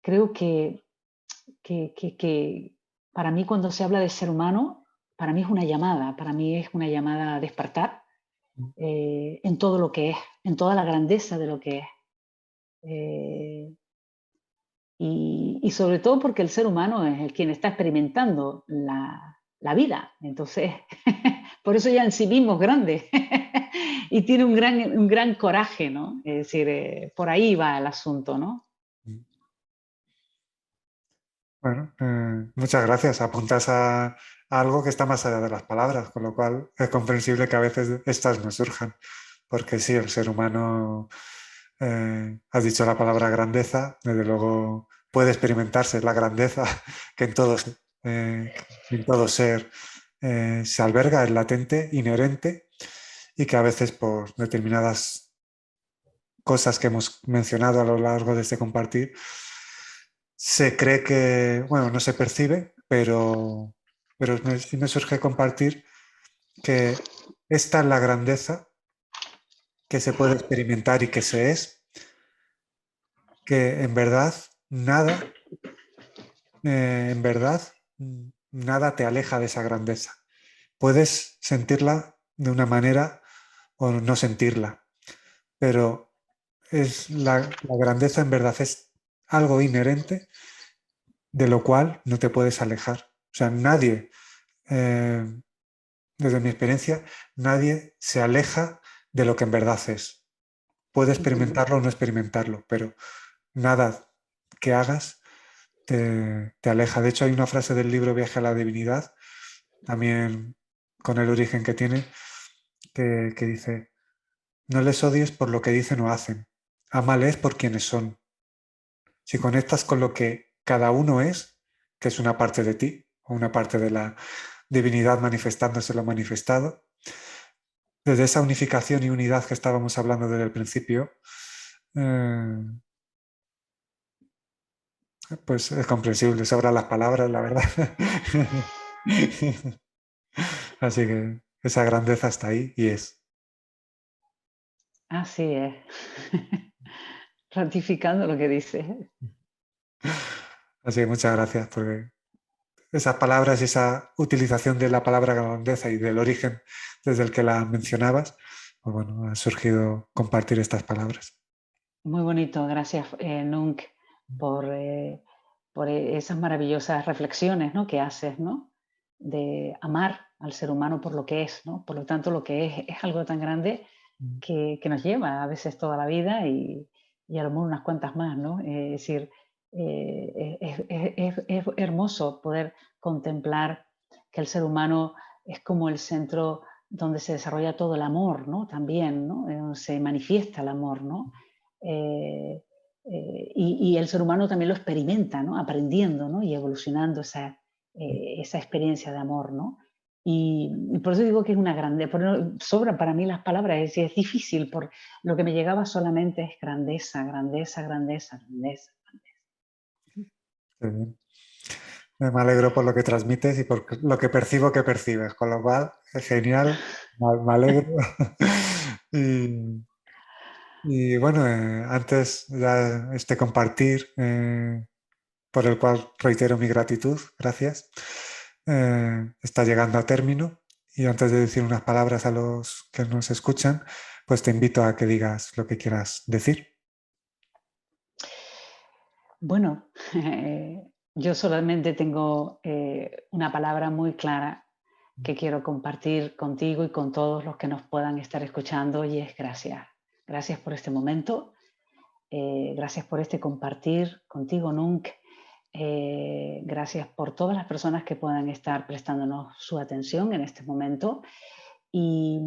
Creo que para mí cuando se habla de ser humano, para mí es una llamada, para mí es una llamada a despertar mm. en todo lo que es, en toda la grandeza de lo que es. Eh, y sobre todo porque el ser humano es el quien está experimentando la vida. Entonces, por eso ya en sí mismo es grande y tiene un gran coraje, ¿no? Es decir, por ahí va el asunto, ¿no? Mm. Bueno, muchas gracias. Apuntas a algo que está más allá de las palabras, con lo cual es comprensible que a veces estas no surjan, porque sí, el ser humano, has dicho la palabra grandeza, desde luego puede experimentarse la grandeza que en todo ser se alberga, es latente, inherente, y que a veces por determinadas cosas que hemos mencionado a lo largo de este compartir, se cree que, bueno, no se percibe, pero sí me surge compartir que esta es la grandeza que se puede experimentar y que se es, que en verdad nada, en verdad, nada te aleja de esa grandeza. Puedes sentirla de una manera o no sentirla, pero es la grandeza en verdad es algo inherente de lo cual no te puedes alejar. O sea, nadie, eh, desde mi experiencia, nadie se aleja de lo que en verdad es. Puede Ujú. experimentarlo o no experimentarlo, pero nada que hagas te aleja. De hecho, hay una frase del libro Viaje a la Divinidad, también con el origen que tiene, que dice, no les odies por lo que dicen o hacen, ámales por quienes son. Si conectas con lo que cada uno es, que es una parte de ti, o una parte de la divinidad manifestándose lo manifestado, desde esa unificación y unidad que estábamos hablando desde el principio, eh, pues es comprensible, sobran las palabras, la verdad. Así que esa grandeza está ahí y es. Así es. Ratificando lo que dices. Así que muchas gracias, porque esas palabras y esa utilización de la palabra grandeza y del origen desde el que la mencionabas, pues bueno, ha surgido compartir estas palabras. Muy bonito, gracias Nunc por esas maravillosas reflexiones, ¿no? Que haces, ¿no? De amar al ser humano por lo que es, ¿no? Por lo tanto, lo que es algo tan grande que nos lleva a veces toda la vida y a lo mejor unas cuantas más, ¿no? Es decir, es hermoso poder contemplar que el ser humano es como el centro donde se desarrolla todo el amor, ¿no? También, ¿no? Donde se manifiesta el amor, ¿no? Eh, y el ser humano también lo experimenta, ¿no? Aprendiendo, ¿no? Y evolucionando esa experiencia de amor, ¿no? Y por eso digo que es una grande, sobran para mí las palabras, es difícil, por lo que me llegaba solamente es grandeza, grandeza, grandeza, grandeza. Qué bien. Me alegro por lo que transmites y por lo que percibo que percibes, con lo cual es genial, me alegro. Y, y bueno, antes ya este compartir, por el cual reitero mi gratitud, gracias, está llegando a término. Y antes de decir unas palabras a los que nos escuchan, pues te invito a que digas lo que quieras decir. Bueno, yo solamente tengo una palabra muy clara que quiero compartir contigo y con todos los que nos puedan estar escuchando y es gracias. Gracias por este momento, gracias por este compartir contigo, Nunc. Gracias por todas las personas que puedan estar prestándonos su atención en este momento Y,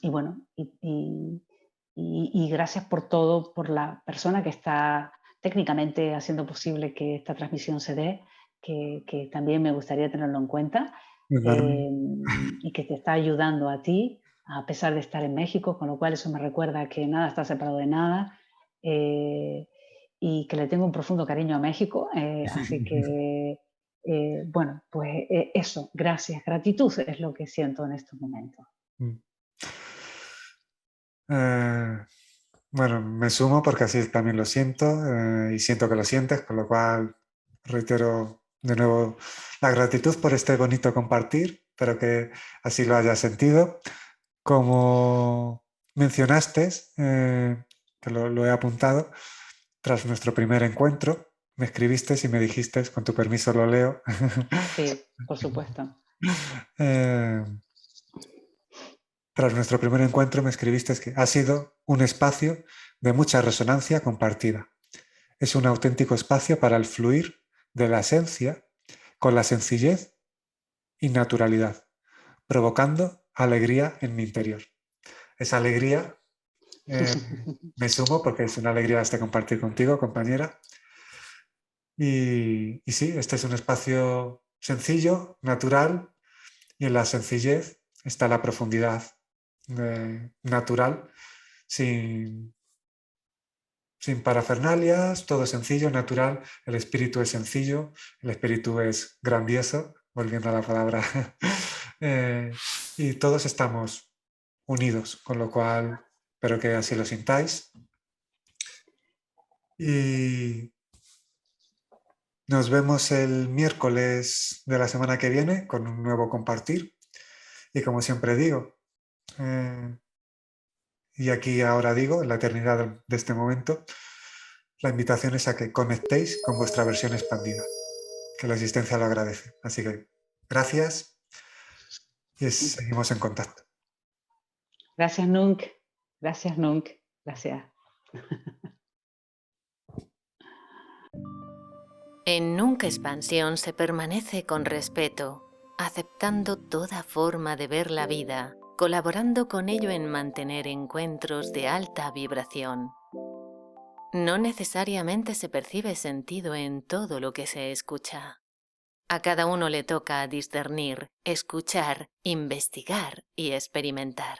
y bueno, y gracias por todo, por la persona que está técnicamente haciendo posible que esta transmisión se dé, que también me gustaría tenerlo en cuenta, Enorme. y que te está ayudando a ti, a pesar de estar en México, con lo cual eso me recuerda que nada está separado de nada, y que le tengo un profundo cariño a México, así que, bueno, pues eso, gracias, gratitud es lo que siento en estos momentos. Mm. Eh, bueno, me sumo porque así también lo siento y siento que lo sientes, con lo cual reitero de nuevo la gratitud por este bonito compartir, pero que así lo hayas sentido. Como mencionaste, que lo he apuntado, tras nuestro primer encuentro, me escribiste y me dijiste, con tu permiso lo leo. Sí, por supuesto. Eh, Tras nuestro primer encuentro me escribiste que ha sido un espacio de mucha resonancia compartida. Es un auténtico espacio para el fluir de la esencia con la sencillez y naturalidad, provocando alegría en mi interior. Esa alegría me sumo porque es una alegría este compartir contigo, compañera. Y sí, este es un espacio sencillo, natural, y en la sencillez está la profundidad natural, sin, sin parafernalias, todo sencillo, natural. El espíritu es sencillo, el espíritu es grandioso, volviendo a la palabra. Y todos estamos unidos, con lo cual espero que así lo sintáis. Y nos vemos el miércoles de la semana que viene con un nuevo compartir. Y como siempre digo, y aquí ahora digo, en la eternidad de este momento, la invitación es a que conectéis con vuestra versión expandida, que la existencia lo agradece. Así que gracias y seguimos en contacto. Gracias, Nunc. Gracias, Nunc. Gracias. En Nunca Expansión se permanece con respeto, aceptando toda forma de ver la vida, colaborando con ello en mantener encuentros de alta vibración. No necesariamente se percibe sentido en todo lo que se escucha. A cada uno le toca discernir, escuchar, investigar y experimentar.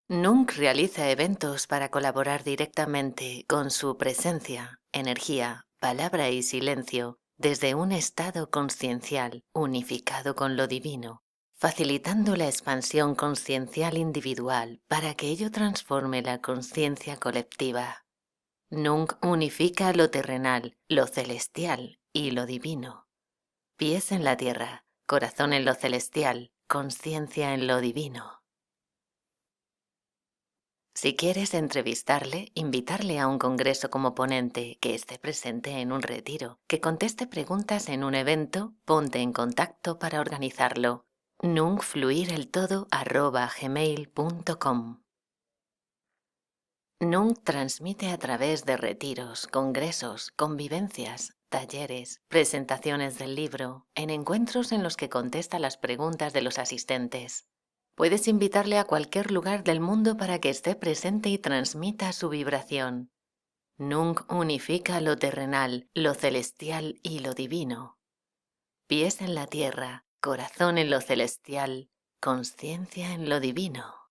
Nunc realiza eventos para colaborar directamente con su presencia, energía, palabra y silencio desde un estado consciencial unificado con lo divino, facilitando la expansión consciencial individual para que ello transforme la conciencia colectiva. Nunc unifica lo terrenal, lo celestial y lo divino. Pies en la tierra, corazón en lo celestial, conciencia en lo divino. Si quieres entrevistarle, invitarle a un congreso como ponente, que esté presente en un retiro, que conteste preguntas en un evento, ponte en contacto para organizarlo. nuncfluireltodo@gmail.com. Nunc transmite a través de retiros, congresos, convivencias, talleres, presentaciones del libro, en encuentros en los que contesta las preguntas de los asistentes. Puedes invitarle a cualquier lugar del mundo para que esté presente y transmita su vibración. Nunc unifica lo terrenal, lo celestial y lo divino. Pies en la tierra, corazón en lo celestial, conciencia en lo divino.